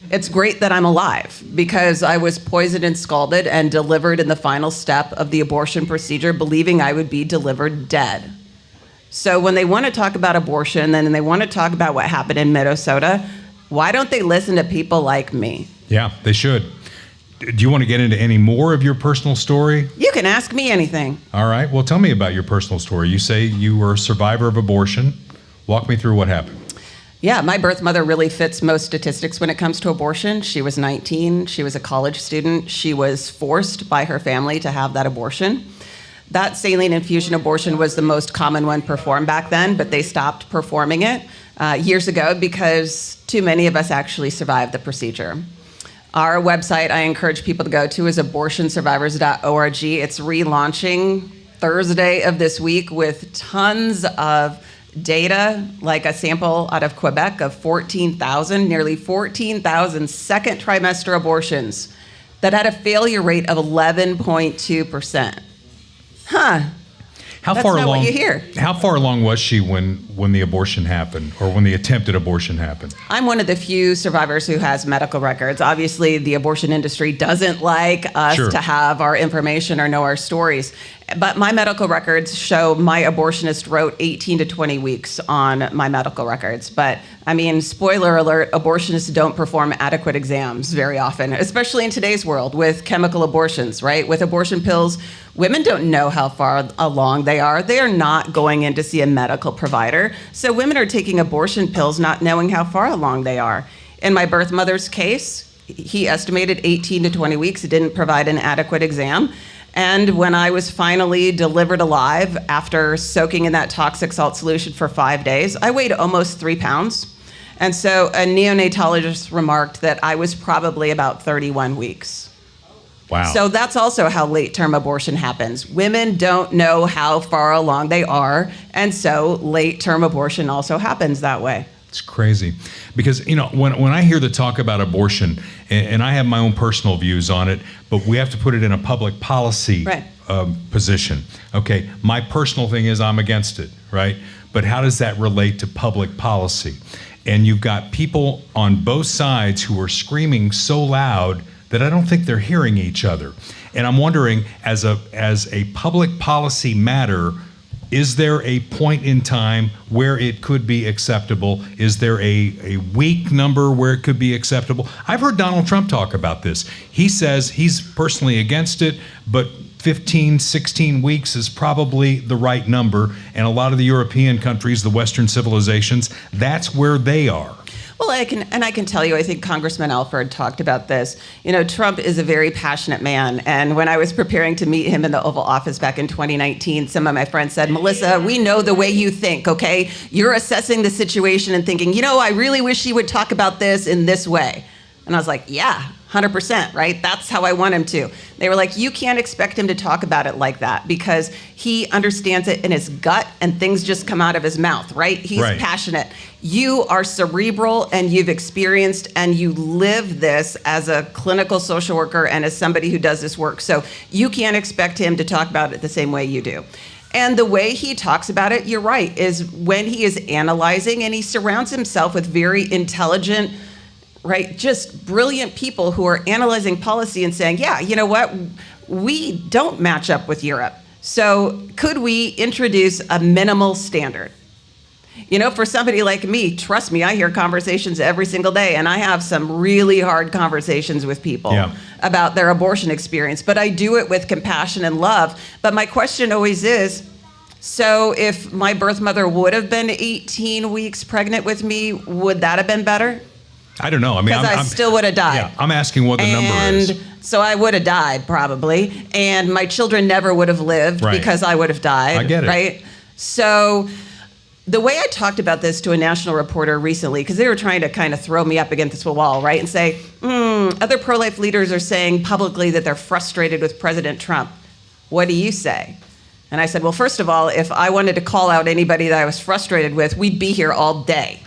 It's great that I'm alive because I was poisoned and scalded and delivered in the final step of the abortion procedure, believing I would be delivered dead. So when they want to talk about abortion and they want to talk about what happened in Minnesota, why don't they listen to people like me? Yeah, they should. Do you want to get into any more of your personal story? You can ask me anything. All right. Well, tell me about your personal story. You say you were a survivor of abortion. Walk me through what happened. Yeah, my birth mother really fits most statistics when it comes to abortion. She was 19. She was a college student. She was forced by her family to have that abortion. That saline infusion abortion was the most common one performed back then, but they stopped performing it years ago because too many of us actually survived the procedure. Our website I encourage people to go to is abortionsurvivors.org. It's relaunching Thursday of this week with tons of data, like a sample out of Quebec of 14,000, nearly 14,000 second trimester abortions that had a failure rate of 11.2%. Huh. How That's far not along? what you hear. How far along was she when the abortion happened, or when the attempted abortion happened? I'm one of the few survivors who has medical records. Obviously, the abortion industry doesn't like us Sure. to have our information or know our stories. But my medical records show my abortionist wrote 18 to 20 weeks on my medical records. But I mean, spoiler alert, abortionists don't perform adequate exams very often, especially in today's world with chemical abortions, right? With abortion pills, women don't know how far along they are. They are not going in to see a medical provider. So women are taking abortion pills not knowing how far along they are. In my birth mother's case, he estimated 18 to 20 weeks. It didn't provide an adequate exam. And when I was finally delivered alive after soaking in that toxic salt solution for 5 days, I weighed almost 3 pounds. And so a neonatologist remarked that I was probably about 31 weeks. Wow. So that's also how late-term abortion happens. Women don't know how far along they are, and so late-term abortion also happens that way. It's crazy because, you know, when I hear the talk about abortion, and I have my own personal views on it, but we have to put it in a public policy Right. position. Okay, my personal thing is I'm against it, right? But how does that relate to public policy? And you've got people on both sides who are screaming so loud that I don't think they're hearing each other. And I'm wondering, as a public policy matter, is there a point in time where it could be acceptable? Is there a week number where it could be acceptable? I've heard Donald Trump talk about this. He says he's personally against it, but 15, 16 weeks is probably the right number. And a lot of the European countries, the Western civilizations, that's where they are. Well, I can tell you, I think Congressman ALFORD talked about this. You know, Trump is a very passionate man. And when I was preparing to meet him in the Oval Office back in 2019, some of my friends said, Melissa, we know the way you think, okay? You're assessing the situation and thinking, you know, I really wish he would talk about this in this way. And I was like, yeah, 100%, right? That's how I want him to. They were like, you can't expect him to talk about it like that because he understands it in his gut and things just come out of his mouth, right? He's Right. passionate. You are cerebral and you've experienced and you live this as a clinical social worker and as somebody who does this work. So you can't expect him to talk about it the same way you do. And the way he talks about it, you're right, is when he is analyzing and he surrounds himself with very intelligent, right, just brilliant people who are analyzing policy and saying, yeah, you know what, we don't match up with Europe. So could we introduce a minimal standard? You know, for somebody like me, trust me, I hear conversations every single day, and I have some really hard conversations with people about their abortion experience, but I do it with compassion and love. But my question always is, so if my birth mother would have been 18 weeks pregnant with me, would that have been better? I don't know. I mean, Because I still would have died. Yeah, I'm asking what the number is. And so I would have died probably, and my children never would have lived Right. because I would have died. I get it. Right? So the way I talked about this to a national reporter recently, because they were trying to kind of throw me up against the wall, right, and say, other pro-life leaders are saying publicly that they're frustrated with President Trump. What do you say? And I said, well, first of all, if I wanted to call out anybody that I was frustrated with, we'd be here all day.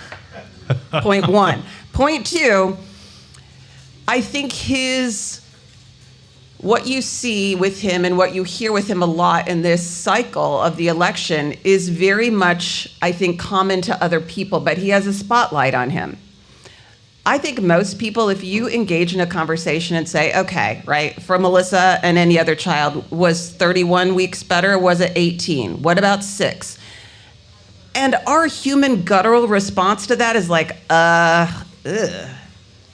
Point one. Point two, I think what you see with him and what you hear with him a lot in this cycle of the election is very much, I think, common to other people, but he has a spotlight on him. I think most people, if you engage in a conversation and say, okay, right, for Melissa and any other child, was 31 weeks better or was it 18? What about 6? And our human guttural response to that is like,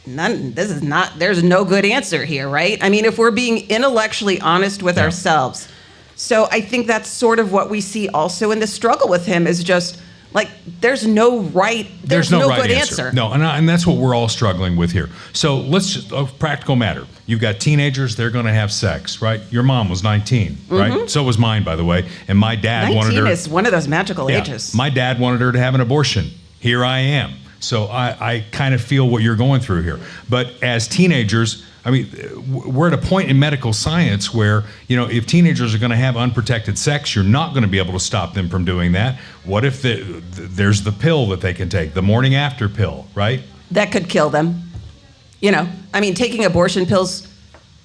there's no good answer here, right? I mean, if we're being intellectually honest with ourselves. So I think that's sort of what we see also in the struggle with him is just, like, there's no good answer. No, and that's what we're all struggling with here. So let's just, a practical matter. You've got teenagers, they're going to have sex, right? Your mom was 19, right? So was mine, by the way. And my dad wanted her. 19 is one of those magical ages. My dad wanted her to have an abortion. Here I am. So I kind of feel what you're going through here. But as teenagers, I mean, we're at a point in medical science where, you know, if teenagers are going to have unprotected sex, you're not going to be able to stop them from doing that. What if there's the pill that they can take, the morning after pill, right? That could kill them. You know, I mean, taking abortion pills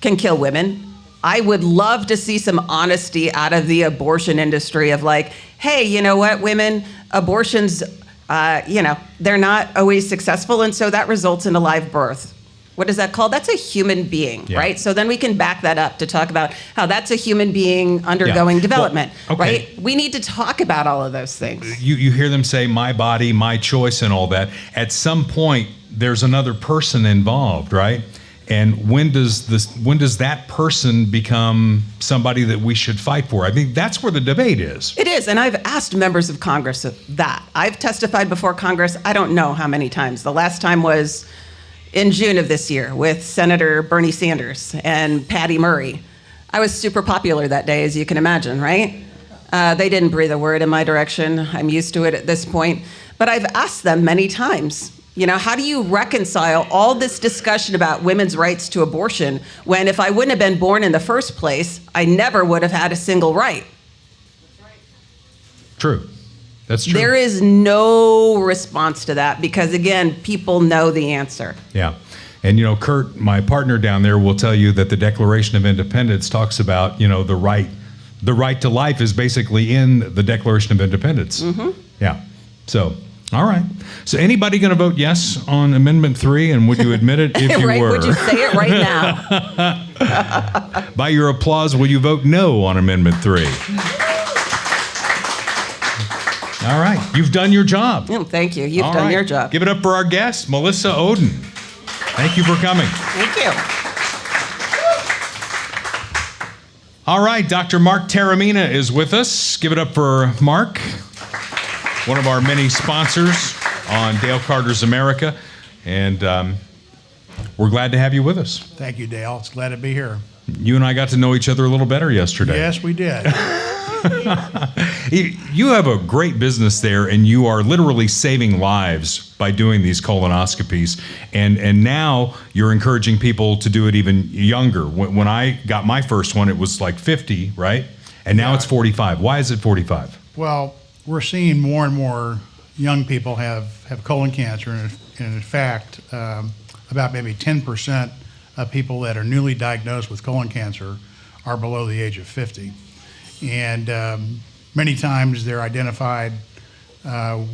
can kill women. I would love to see some honesty out of the abortion industry of like, hey, you know what, women, abortions, you know, they're not always successful, and so that results in a live birth. What is that called? That's a human being, right? So then we can back that up to talk about how that's a human being undergoing development, right? We need to talk about all of those things. You hear them say, my body, my choice, and all that. At some point, there's another person involved, right? And when does that person become somebody that we should fight for? I think that's where the debate is. It is, and I've asked members of Congress that. I've testified before Congress, I don't know how many times. The last time was in June of this year with Senator Bernie Sanders and Patty Murray. I was super popular that day, as you can imagine, right? They didn't breathe a word in my direction. I'm used to it at this point. But I've asked them many times, you know, how do you reconcile all this discussion about women's rights to abortion when if I wouldn't have been born in the first place, I never would have had a single right? True. That's true. There is no response to that because, again, people know the answer. Yeah. And, you know, Kurt, my partner down there, will tell you that the Declaration of Independence talks about, you know, the right to life is basically in the Declaration of Independence. Yeah. So, all right. So anybody going to vote yes on Amendment 3, and would you admit it if you were? Would you say it right now? By your applause, will you vote no on Amendment 3? All right. You've done your job. Thank you. You've done your job. Give it up for our guest, Melissa OHDEN. Thank you for coming. Thank you. All right. Dr. Mark TAORMINA is with us. Give it up for Mark, one of our many sponsors on Dale Carter's America. And we're glad to have you with us. Thank you, Dale. It's glad to be here. You and I got to know each other a little better yesterday. Yes, we did. You have a great business there, and you are literally saving lives by doing these colonoscopies. And now you're encouraging people to do it even younger. When I got my first one, it was like 50, right? And now it's 45. Why is it 45? Well, we're seeing more and more young people have colon cancer, and in fact, about maybe 10% of people that are newly diagnosed with colon cancer are below the age of 50. And many times they're identified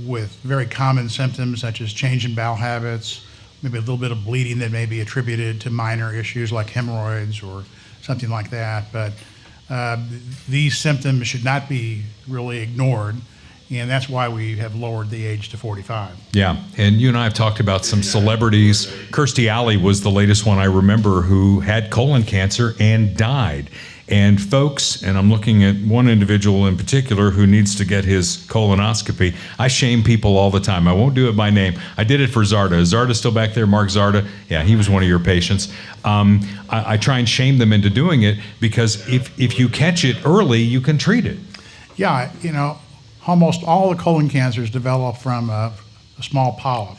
with very common symptoms such as change in bowel habits, maybe a little bit of bleeding that may be attributed to minor issues like hemorrhoids or something like that. But these symptoms should not be really ignored, and that's why we have lowered the age to 45. Yeah, and you and I have talked about some celebrities. Kirstie Alley was the latest one I remember who had colon cancer and died. And folks, and I'm looking at one individual in particular who needs to get his colonoscopy. I shame people all the time. I won't do it by name. I did it for Zarda. Is Zarda still back there? Mark Zarda? Yeah, he was one of your patients. I try and shame them into doing it because if you catch it early, you can treat it. Yeah, you know, almost all the colon cancers develop from a small polyp.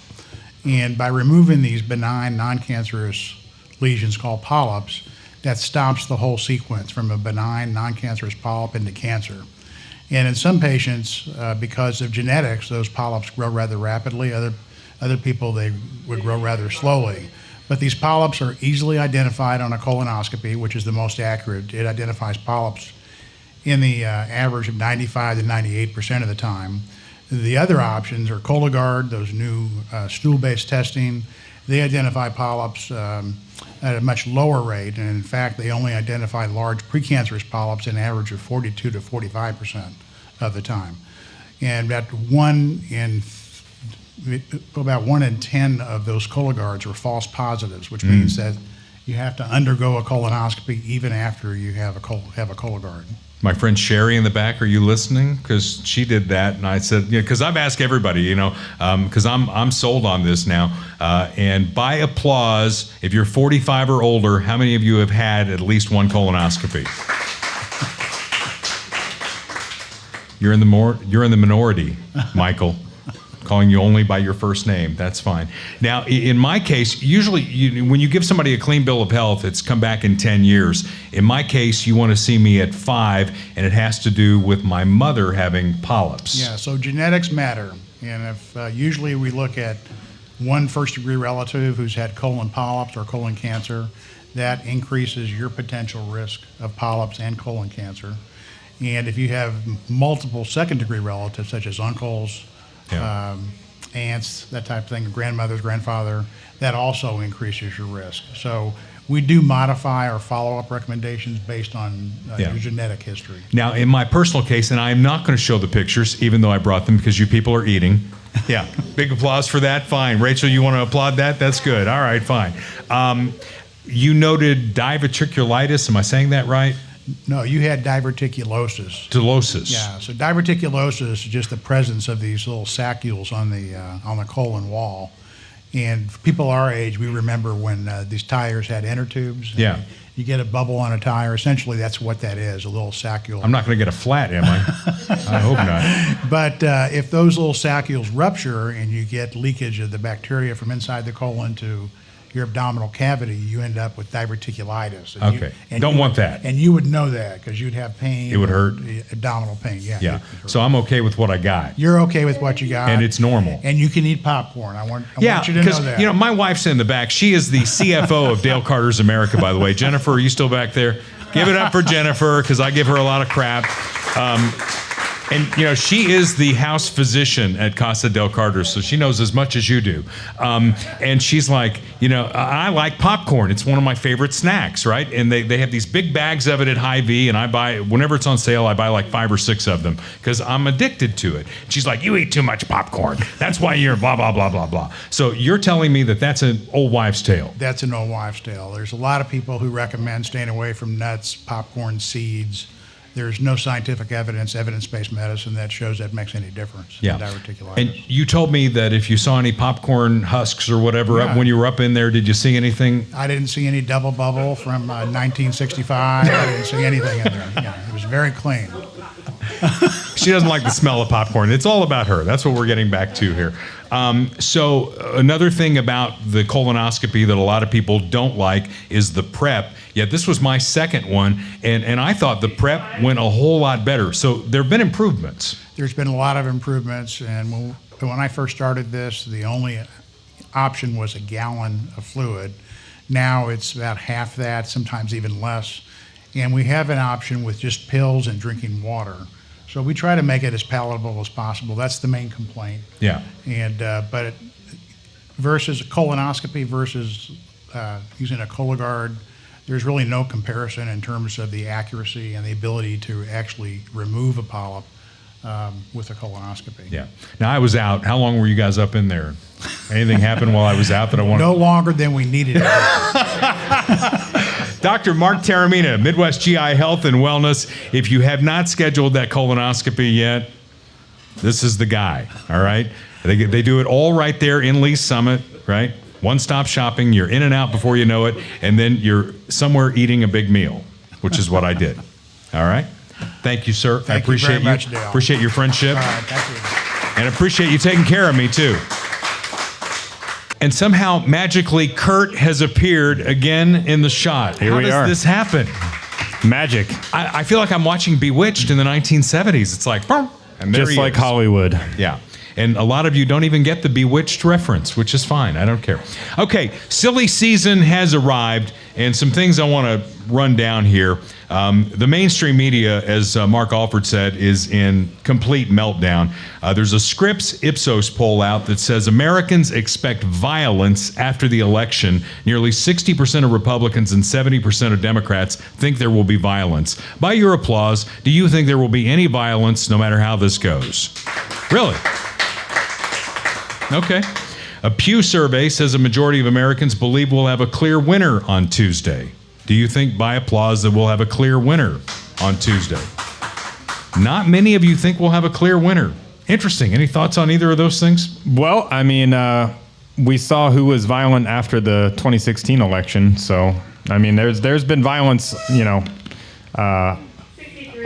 And by removing these benign, non-cancerous lesions called polyps, that stops the whole sequence from a benign, non-cancerous polyp into cancer. And in some patients, because of genetics, those polyps grow rather rapidly. Other people, they would grow rather slowly. But these polyps are easily identified on a colonoscopy, which is the most accurate. It identifies polyps in the average of 95 to 98% of the time. The other options are Cologuard, those new stool-based testing, they identify polyps at a much lower rate, and in fact, they only identify large precancerous polyps an average of 42 to 45% of the time. And about 1 in 10 of those Cologuards are false positives, which means that you have to undergo a colonoscopy even after you have a Cologuard. My friend Sherry in the back, are you listening? Because she did that, and I said, because I've asked everybody, because I'm sold on this now. And by applause, if you're 45 or older, how many of you have had at least one colonoscopy? You're in the minority, Michael. Calling you only by your first name. That's fine. Now, in my case, usually when you give somebody a clean bill of health, it's come back in 10 years. In my case, you want to see me at 5, and it has to do with my mother having polyps. Yeah, so genetics matter. And if usually we look at one first-degree relative who's had colon polyps or colon cancer, that increases your potential risk of polyps and colon cancer. And if you have multiple second-degree relatives, such as uncles, aunts, that type of thing, grandmothers, grandfather, that also increases your risk. So we do modify our follow-up recommendations based on your genetic history. Now, in my personal case, and I'm not going to show the pictures, even though I brought them because you people are eating. Yeah, big applause for that. Fine. Rachel, you want to applaud that? That's good. All right, fine. You noted diverticulitis. Am I saying that right? No, you had diverticulosis. Yeah, so diverticulosis is just the presence of these little saccules on the colon wall. And for people our age, we remember when these tires had inner tubes. Yeah. You get a bubble on a tire. Essentially, that's what that is, a little saccule. I'm not going to get a flat, am I? I hope not. But if those little saccules rupture and you get leakage of the bacteria from inside the colon to your abdominal cavity, you end up with diverticulitis. And Don't want that. And you would know that because you'd have pain. It would hurt. Abdominal pain, yeah. Yeah. So I'm okay with what I got. You're okay with what you got. And it's normal. And you can eat popcorn. I want you to know that. because my wife's in the back. She is the CFO of Dale Carter's America, by the way. Jennifer, are you still back there? Give it up for Jennifer, because I give her a lot of crap. And, she is the house physician at Casa del Carter, so she knows as much as you do. And she's like, I like popcorn. It's one of my favorite snacks, right? And they have these big bags of it at Hy-Vee, and I buy, whenever it's on sale, I buy like 5 or 6 of them because I'm addicted to it. She's like, you eat too much popcorn. That's why you're blah, blah, blah, blah, blah. So you're telling me that that's an old wives' tale. That's an old wives' tale. There's a lot of people who recommend staying away from nuts, popcorn, seeds. There's no scientific evidence-based medicine that shows that makes any difference in diverticulitis. And you told me that if you saw any popcorn husks or whatever up when you were up in there, did you see anything? I didn't see any double bubble from 1965. I didn't see anything in there. Yeah, it was very clean. She doesn't like the smell of popcorn. It's all about her. That's what we're getting back to here. So another thing about the colonoscopy that a lot of people don't like is the prep. Yet this was my second one, and I thought the prep went a whole lot better. So there have been improvements. There's been a lot of improvements, and when I first started this, the only option was a gallon of fluid. Now it's about half that, sometimes even less. And we have an option with just pills and drinking water. So we try to make it as palatable as possible. That's the main complaint. Yeah. And but versus a colonoscopy versus using a Cologuard, there's really no comparison in terms of the accuracy and the ability to actually remove a polyp with a colonoscopy. Yeah. Now I was out. How long were you guys up in there? Anything happened while I was out that I wanted? No longer than we needed it. Dr. Mark TAORMINA, Midwest GI Health and Wellness. If you have not scheduled that colonoscopy yet, this is the guy, all right? They do it all right there in Lee Summit, right? One-stop shopping, you're in and out before you know it, and then you're somewhere eating a big meal, which is what I did, all right? Thank you, sir. I appreciate you very much, Dale. Appreciate your friendship. All right, thank you. And appreciate you taking care of me, too. And somehow, magically, Kurt has appeared again in the shot. Here we are. How does this happen? Magic. I feel like I'm watching Bewitched in the 1970s. It's like, boom, and there Just he like is. Hollywood. Yeah. And a lot of you don't even get the Bewitched reference, which is fine. I don't care. Okay, silly season has arrived, and some things I want to run down here. The mainstream media, as Mark Alford said, is in complete meltdown. There's a Scripps Ipsos poll out that says Americans expect violence after the election. Nearly 60% of Republicans and 70% of Democrats think there will be violence. By your applause, do you think there will be any violence no matter how this goes? Really? Okay. A Pew survey says a majority of Americans believe we'll have a clear winner on Tuesday. Do you think, by applause, that we'll have a clear winner on Tuesday? Not many of you think we'll have a clear winner. Interesting. Any thoughts on either of those things? Well, I mean, we saw who was violent after the 2016 election. So, I mean, there's been violence, you know, a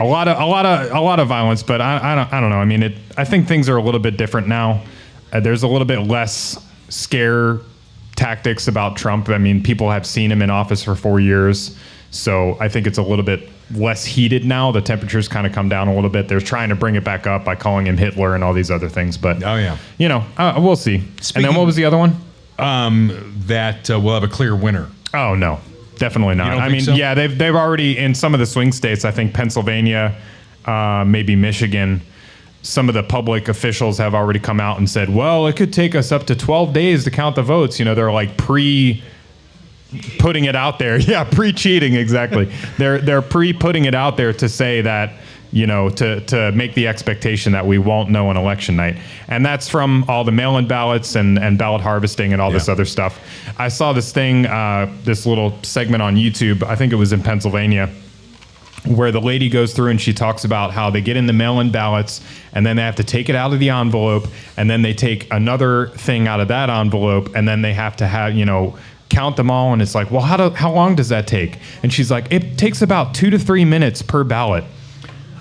lot of violence. But I don't know. I mean, I think things are a little bit different now. There's a little bit less scare tactics about Trump. I mean, people have seen him in office for 4 years, so I think it's a little bit less heated now. The temperature's kind of come down a little bit. They're trying to bring it back up by calling him Hitler and all these other things, but you know, we'll see. And then what was the other one? That we'll have a clear winner. Oh no, definitely not. I mean, yeah, they've already, in some of the swing states, I think Pennsylvania, maybe Michigan, some of the public officials have already come out and said, well, it could take us up to 12 days to count the votes. You know, they're like putting it out there. Yeah, pre-cheating, exactly. They're putting it out there to say that, you know, to make the expectation that we won't know on election night. And that's from all the mail-in ballots and ballot harvesting and all this other stuff. I saw this thing, this little segment on YouTube, I think it was in Pennsylvania, where the lady goes through and she talks about how they get in the mail-in ballots and then they have to take it out of the envelope and then they take another thing out of that envelope and then they have to have, you know, count them all. And it's like, well, how long does that take? And she's like, it takes about 2 to 3 minutes per ballot.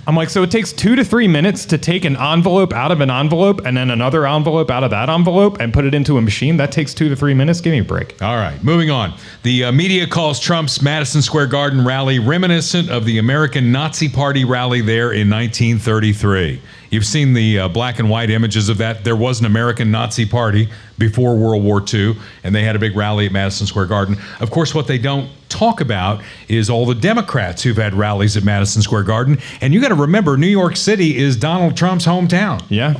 I'm like, so it takes 2 to 3 minutes to take an envelope out of an envelope and then another envelope out of that envelope and put it into a machine? That takes 2 to 3 minutes? Give me a break. All right, moving on. The media calls Trump's Madison Square Garden rally reminiscent of the American Nazi Party rally there in 1933. You've seen the black and white images of that. There was an American Nazi Party before World War II, and they had a big rally at Madison Square Garden. Of course, what they don't talk about is all the Democrats who've had rallies at Madison Square Garden. And you got to remember, New York City is Donald Trump's hometown. Yeah.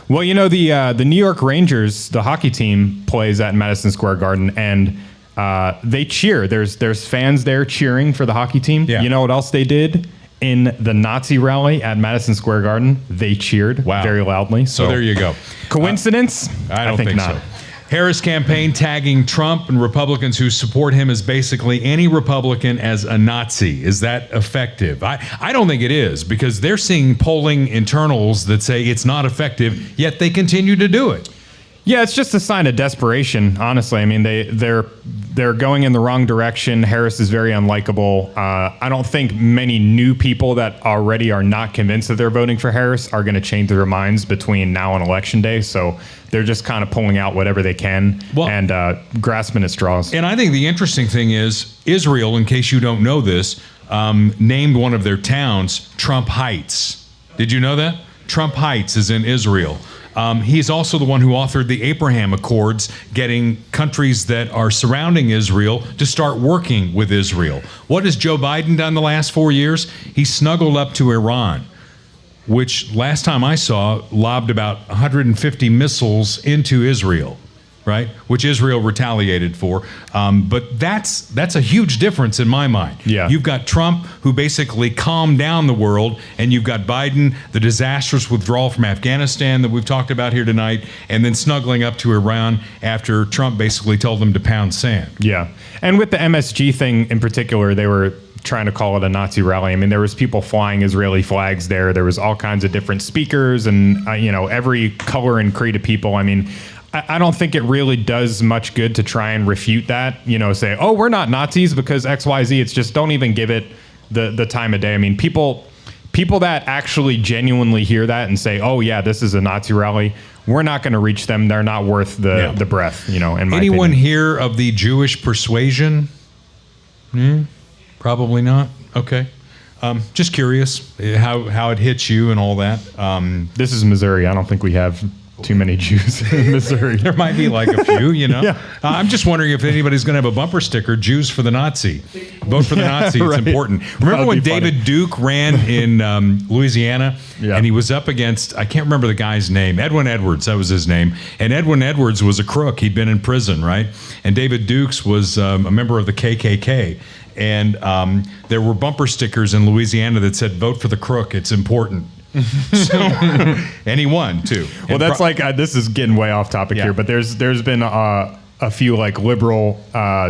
Well, you know, the New York Rangers, the hockey team, plays at Madison Square Garden, and they cheer. There's fans there cheering for the hockey team. Yeah. You know what else they did? In the Nazi rally at Madison Square Garden, they cheered very loudly. So there you go. Coincidence? I don't think not. So. Harris campaign tagging Trump and Republicans who support him as basically any Republican as a Nazi. Is that effective? I don't think it is, because they're seeing polling internals that say it's not effective, yet they continue to do it. Yeah, it's just a sign of desperation, honestly. I mean, they're going in the wrong direction. Harris is very unlikable. I don't think many new people that already are not convinced that they're voting for Harris are going to change their minds between now and Election Day. So they're just kind of pulling out whatever they can and grasping at straws. And I think the interesting thing is Israel, in case you don't know this, named one of their towns Trump Heights. Did you know that? Trump Heights is in Israel. He's also the one who authored the Abraham Accords, getting countries that are surrounding Israel to start working with Israel. What has Joe Biden done the last 4 years? He snuggled up to Iran, which last time I saw lobbed about 150 missiles into Israel, right? Which Israel retaliated for. But that's a huge difference in my mind. Yeah. You've got Trump, who basically calmed down the world, and you've got Biden, the disastrous withdrawal from Afghanistan that we've talked about here tonight, and then snuggling up to Iran after Trump basically told them to pound sand. Yeah. And with the MSG thing in particular, they were trying to call it a Nazi rally. I mean, there was people flying Israeli flags there. There was all kinds of different speakers and, you know, every color and creed of people. I mean, I don't think it really does much good to try and refute that, you know, say, oh, we're not Nazis because X, Y, Z. It's just, don't even give it the time of day. I mean, people that actually genuinely hear that and say, oh yeah, this is a Nazi rally, we're not going to reach them. They're not worth the breath, you know, in my Anyone opinion. here of the Jewish persuasion? Probably not. Okay. Just curious how it hits you and all that. This is Missouri. I don't think we have too many Jews in Missouri. There might be like a few, you know. Yeah. I'm just wondering if anybody's going to have a bumper sticker, Jews for the Nazi. Vote for the Nazi. It's right. important. Remember That'd when be funny. David Duke ran in Louisiana? Yeah. And he was up against, I can't remember the guy's name, Edwin Edwards, that was his name. And Edwin Edwards was a crook. He'd been in prison, right? And David Dukes was a member of the KKK. And there were bumper stickers in Louisiana that said, vote for the crook, it's important. So, and he won too. Well, that's like this is getting way off topic Yeah. here, but there's been a few like liberal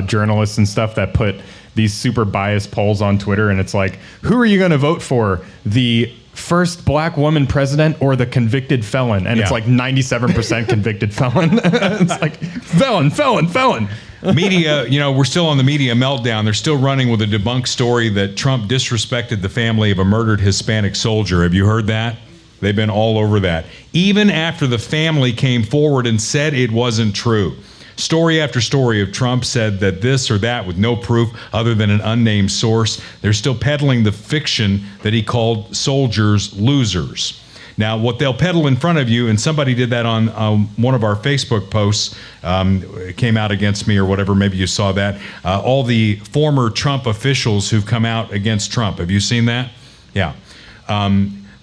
journalists and stuff that put these super biased polls on Twitter, and it's like, who are you going to vote for? The first black woman president or the convicted felon? And it's Yeah. like 97% convicted felon. It's like felon. Media, you know, we're still on the media meltdown. They're still running with a debunked story that Trump disrespected the family of a murdered Hispanic soldier. Have you heard that? They've been all over that. Even after the family came forward and said it wasn't true. Story after story of Trump said that this or that with no proof other than an unnamed source. They're still peddling the fiction that he called soldiers losers. Now, what they'll peddle in front of you, and somebody did that on one of our Facebook posts, it came out against me or whatever, maybe you saw that, all the former Trump officials who've come out against Trump. Have you seen that? Yeah.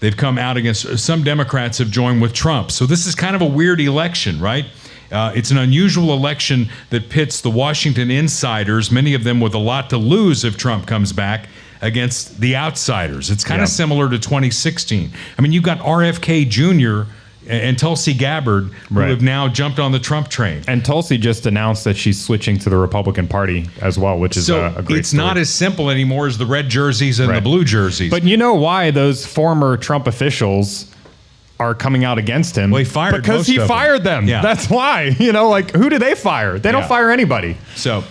They've come out against, some Democrats have joined with Trump. So this is kind of a weird election, right? It's an unusual election that pits the Washington insiders, many of them with a lot to lose if Trump comes back, against the outsiders. It's kind of similar to 2016. I mean, you've got RFK Jr. and Tulsi Gabbard who Right. have now jumped on the Trump train. And Tulsi just announced that she's switching to the Republican Party as well, which is So a great it's not story. as simple anymore as the red jerseys and the Right. blue jerseys. But you know why those former Trump officials are coming out against him? Well, he fired because most he of them. fired them. Yeah. That's why. You know, like, who do they fire? They Yeah. don't fire anybody. So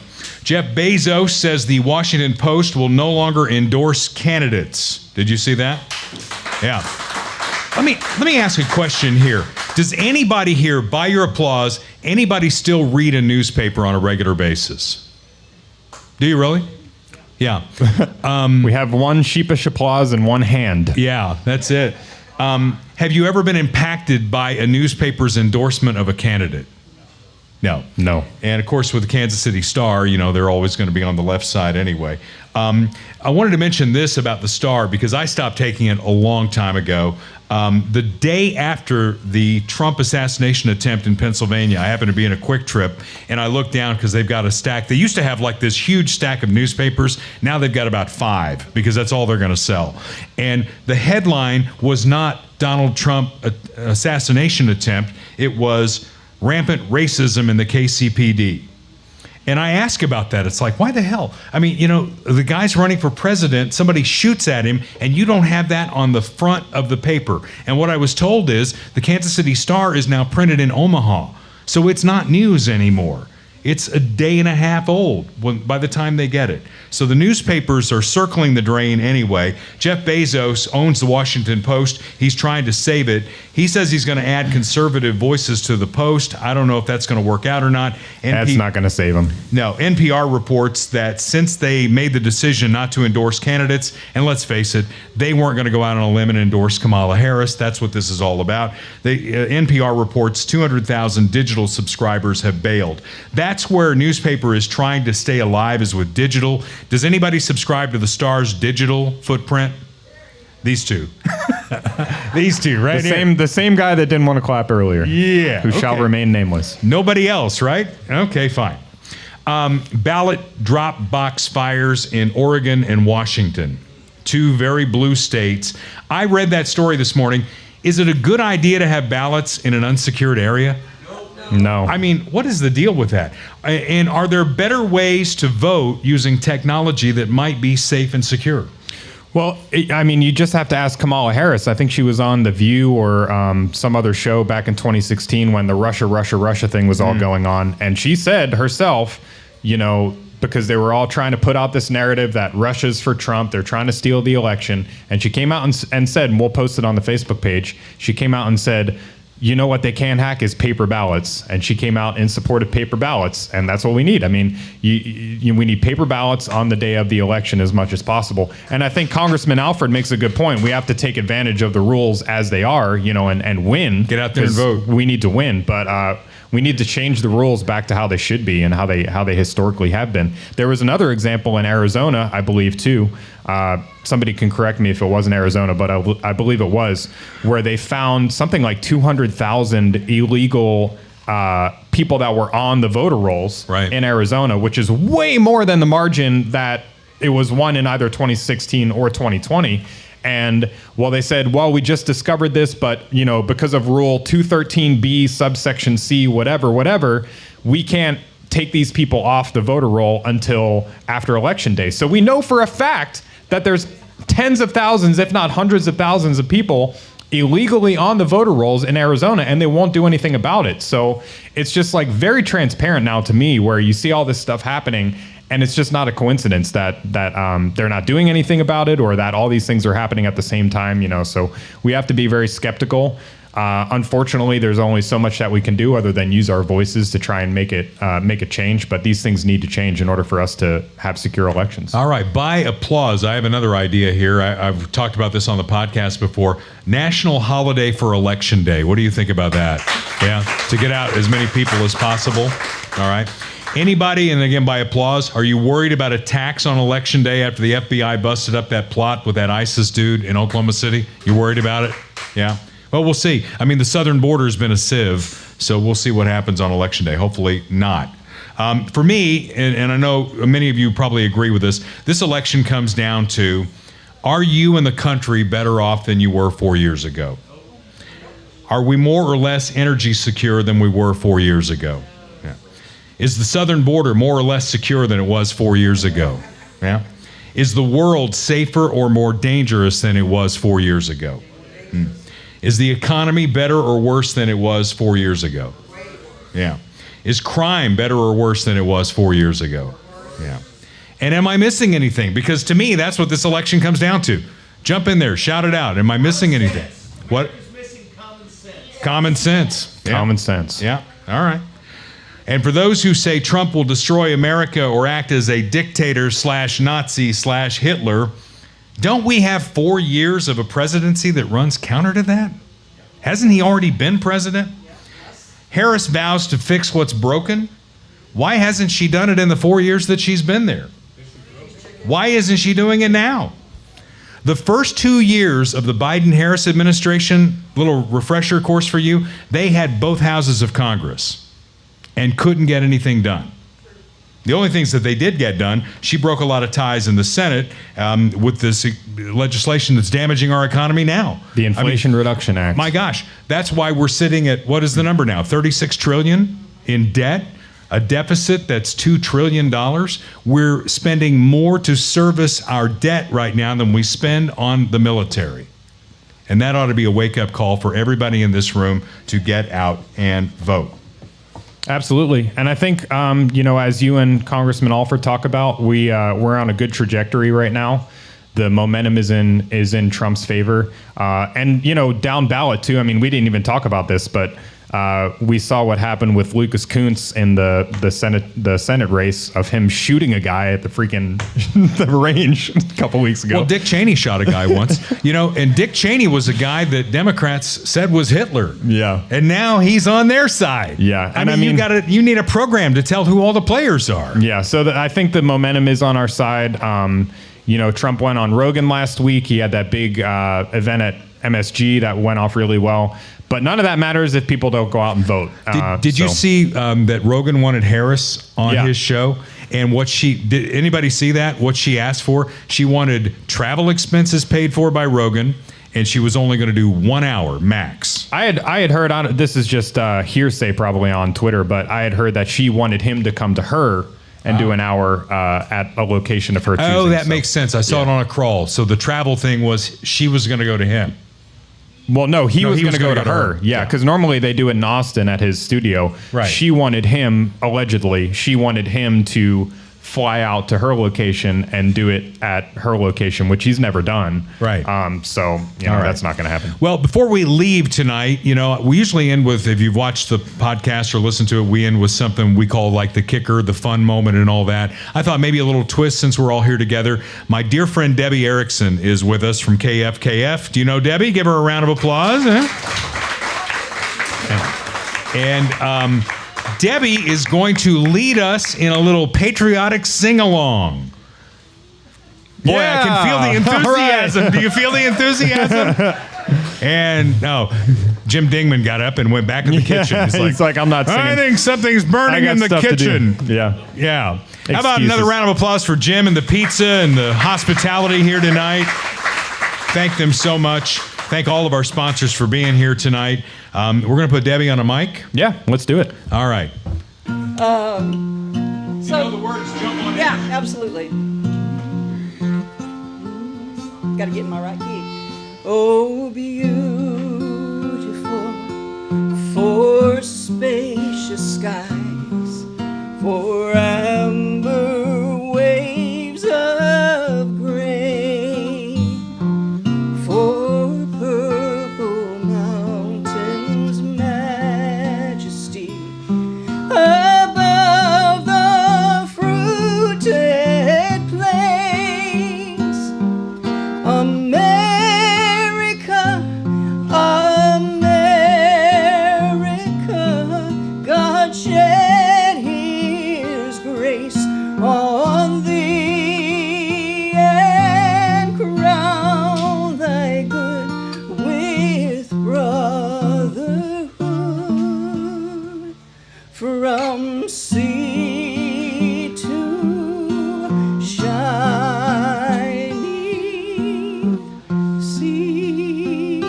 Jeff Bezos says the Washington Post will no longer endorse candidates. Did you see that? Yeah. Let me ask a question here. Does anybody here, by your applause, anybody still read a newspaper on a regular basis? Do you really? Yeah. We have one sheepish applause and one hand. Yeah, that's it. Have you ever been impacted by a newspaper's endorsement of a candidate? No. No. And of course, with the Kansas City Star, you know, they're always going to be on the left side anyway. I wanted to mention this about the Star because I stopped taking it a long time ago. The day after the Trump assassination attempt in Pennsylvania, I happened to be in a Quick Trip, and I looked down because they've got a stack. They used to have like this huge stack of newspapers. Now they've got about 5 because that's all they're going to sell. And the headline was not Donald Trump assassination attempt. It was rampant racism in the KCPD. And I ask about that. It's like, why the hell? I mean, you know, the guy's running for president, somebody shoots at him, and you don't have that on the front of the paper. And what I was told is the Kansas City Star is now printed in Omaha. So it's not news anymore. It's a day and a half old by the time they get it. So the newspapers are circling the drain anyway. Jeff Bezos owns the Washington Post. He's trying to save it. He says he's going to add conservative voices to the Post. I don't know if that's going to work out or not. That's not going to save him. No, NPR reports that since they made the decision not to endorse candidates, and let's face it, they weren't going to go out on a limb and endorse Kamala Harris. That's what this is all about. NPR reports 200,000 digital subscribers have bailed. That's where a newspaper is trying to stay alive, is with digital. Does anybody subscribe to the Star's digital footprint? These two. These two, right here. The same guy that didn't want to clap earlier. Yeah, Who shall okay. remain nameless. Nobody else, right? Okay, fine. Ballot drop box fires in Oregon and Washington, 2 very blue states. I read that story this morning. Is it a good idea to have ballots in an unsecured area? No. I mean, what is the deal with that? And are there better ways to vote using technology that might be safe and secure? Well, I mean, you just have to ask Kamala Harris. I think she was on The View or some other show back in 2016 when the Russia thing was all going on. And she said herself, you know, because they were all trying to put out this narrative that Russia's for Trump, they're trying to steal the election. And she came out and said, and we'll post it on the Facebook page, she came out and said, you know what they can hack is paper ballots. And she came out in support of paper ballots, and that's what we need. I mean, we need paper ballots on the day of the election as much as possible. And I think Congressman Alford makes a good point. We have to take advantage of the rules as they are, and win. Get out there and vote. We need to win, but we need to change the rules back to how they should be and how they historically have been. There was another example in Arizona, I believe, too. Somebody can correct me if it wasn't Arizona, but I believe it was, where they found something like 200,000 illegal people that were on the voter rolls in Arizona, which is way more than the margin that it was won in either 2016 or 2020. And they said, well, we just discovered this, but because of Rule 213B, subsection C, whatever, we can't take these people off the voter roll until after Election Day. So we know for a fact that there's tens of thousands, if not hundreds of thousands of people illegally on the voter rolls in Arizona, and they won't do anything about it. So it's just like very transparent now to me, where you see all this stuff happening, and it's just not a coincidence that they're not doing anything about it, or that all these things are happening at the same time. So we have to be very skeptical. Unfortunately, there's only so much that we can do other than use our voices to try and make it change. But these things need to change in order for us to have secure elections. All right, by applause, I have another idea here. I've talked about this on the podcast before. National holiday for Election Day. What do you think about that? Yeah, to get out as many people as possible. All right. Anybody, and again by applause, are you worried about attacks on Election Day after the FBI busted up that plot with that ISIS dude in Oklahoma City? You worried about it? Yeah. Well, we'll see. I mean, the southern border has been a sieve, so we'll see what happens on Election Day. Hopefully not. For me, and I know many of you probably agree with this election comes down to, are you and the country better off than you were 4 years ago? Are we more or less energy secure than we were 4 years ago? Yeah. Is the southern border more or less secure than it was 4 years ago? Yeah. Is the world safer or more dangerous than it was 4 years ago? Is the economy better or worse than it was 4 years ago? Yeah. Is crime better or worse than it was 4 years ago? Yeah. And am I missing anything? Because to me, that's what this election comes down to. Jump in there, shout it out. Am I missing anything? What? Missing common sense. Common sense. Yeah. Common sense. Yeah. All right. And for those who say Trump will destroy America or act as a dictator / Nazi / Hitler, don't we have 4 years of a presidency that runs counter to that? Hasn't he already been president? Harris vows to fix what's broken. Why hasn't she done it in the 4 years that she's been there? Why isn't she doing it now? The first 2 years of the Biden-Harris administration, little refresher course for you, they had both houses of Congress and couldn't get anything done. The only things that they did get done, she broke a lot of ties in the Senate with this legislation that's damaging our economy now. The Inflation Reduction Act. My gosh, that's why we're sitting at, what is the number now? 36 trillion in debt, a deficit that's $2 trillion. We're spending more to service our debt right now than we spend on the military. And that ought to be a wake-up call for everybody in this room to get out and vote. Absolutely. And I think, as you and Congressman Alford talk about, we're on a good trajectory right now. The momentum is in Trump's favor. And down ballot, too. I mean, we didn't even talk about this, but we saw what happened with Lucas Kuntz in the Senate race, of him shooting a guy at the freaking the range a couple weeks ago. Well, Dick Cheney shot a guy once, and Dick Cheney was a guy that Democrats said was Hitler. Yeah. And now he's on their side. Yeah. I mean, you need a program to tell who all the players are. Yeah. So I think the momentum is on our side. Trump went on Rogan last week. He had that big event at MSG that went off really well. But none of that matters if people don't go out and vote. Did you see that Rogan wanted Harris on his show? And did anybody see that? What she asked for? She wanted travel expenses paid for by Rogan, and she was only going to do 1 hour max. I had heard on, this is just hearsay probably on Twitter, but I had heard that she wanted him to come to her and do an hour at a location of her choosing. Oh, that makes sense. I saw it on a crawl. So the travel thing was she was going to go to him. Well, no, he was going to go to her. Yeah, because normally they do it in Austin at his studio. Right. She wanted him, allegedly, to fly out to her location and do it at her location, which he's never done. Right. So that's not going to happen. Well, before we leave tonight, we usually end with, if you've watched the podcast or listened to it, we end with something we call like the kicker, the fun moment and all that. I thought maybe a little twist since we're all here together. My dear friend Debbie Erikson is with us from KFKF. Do you know Debbie? Give her a round of applause. And Debbie is going to lead us in a little patriotic sing-along. Boy, I can feel the enthusiasm. Right. Do you feel the enthusiasm? And Jim Dingman got up and went back in the kitchen. He's like, I'm not singing. I think something's burning in the kitchen. Yeah. How about another round of applause for Jim and the pizza and the hospitality here tonight? Thank them so much. Thank all of our sponsors for being here tonight. We're going to put Debbie on a mic. Yeah, let's do it. All right. So, the word is jump on yeah, absolutely. Got to get in my right key. Oh, beautiful for spacious skies, for amber waves of grain, for purple mountains' majesty above the fruited plains. America, God shed His grace on thee and crown thy good with brotherhood. From sea to shining sea.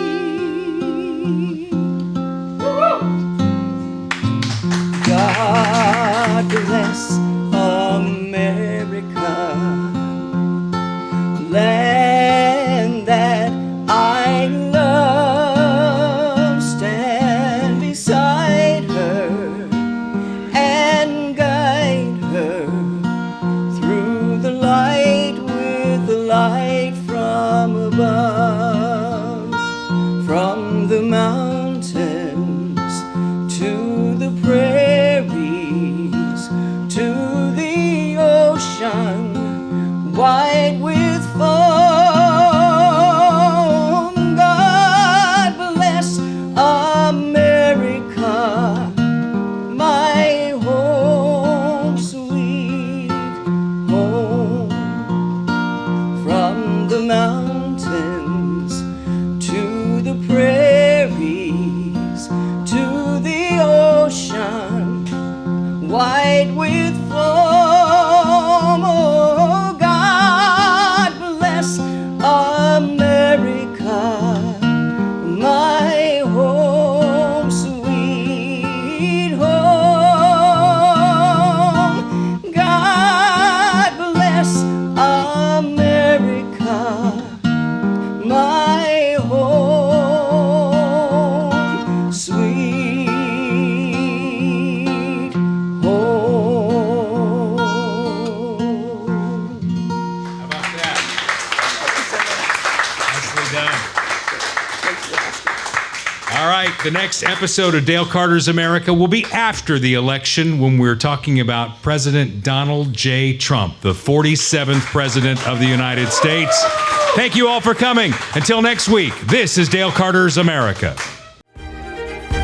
God bless America, land that I love. Stand beside her and guide her through the light with the light from above, from the mountains to the prairies, to the ocean white with foam. God bless America, my home, sweet home. From the mountains to the prairies, to the ocean white with foam. Oh, God bless America, my home, sweet home. God bless America, my home, sweet home. How about that? Nicely done. All right, the next episode of Dale Carter's America will be after the election when we're talking about President Donald J. Trump, the 47th President of the United States. Thank you all for coming. Until next week, this is Dale Carter's America.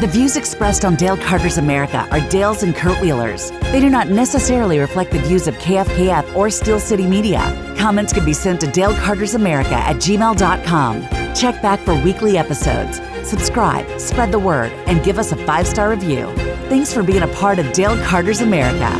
The views expressed on Dale Carter's America are Dale's and Kurt Wheeler's. They do not necessarily reflect the views of KFKF or Steel City Media. Comments can be sent to dalecartersamerica@gmail.com. Check back for weekly episodes. Subscribe, spread the word, and give us a 5-star review. Thanks for being a part of Dale Carter's America.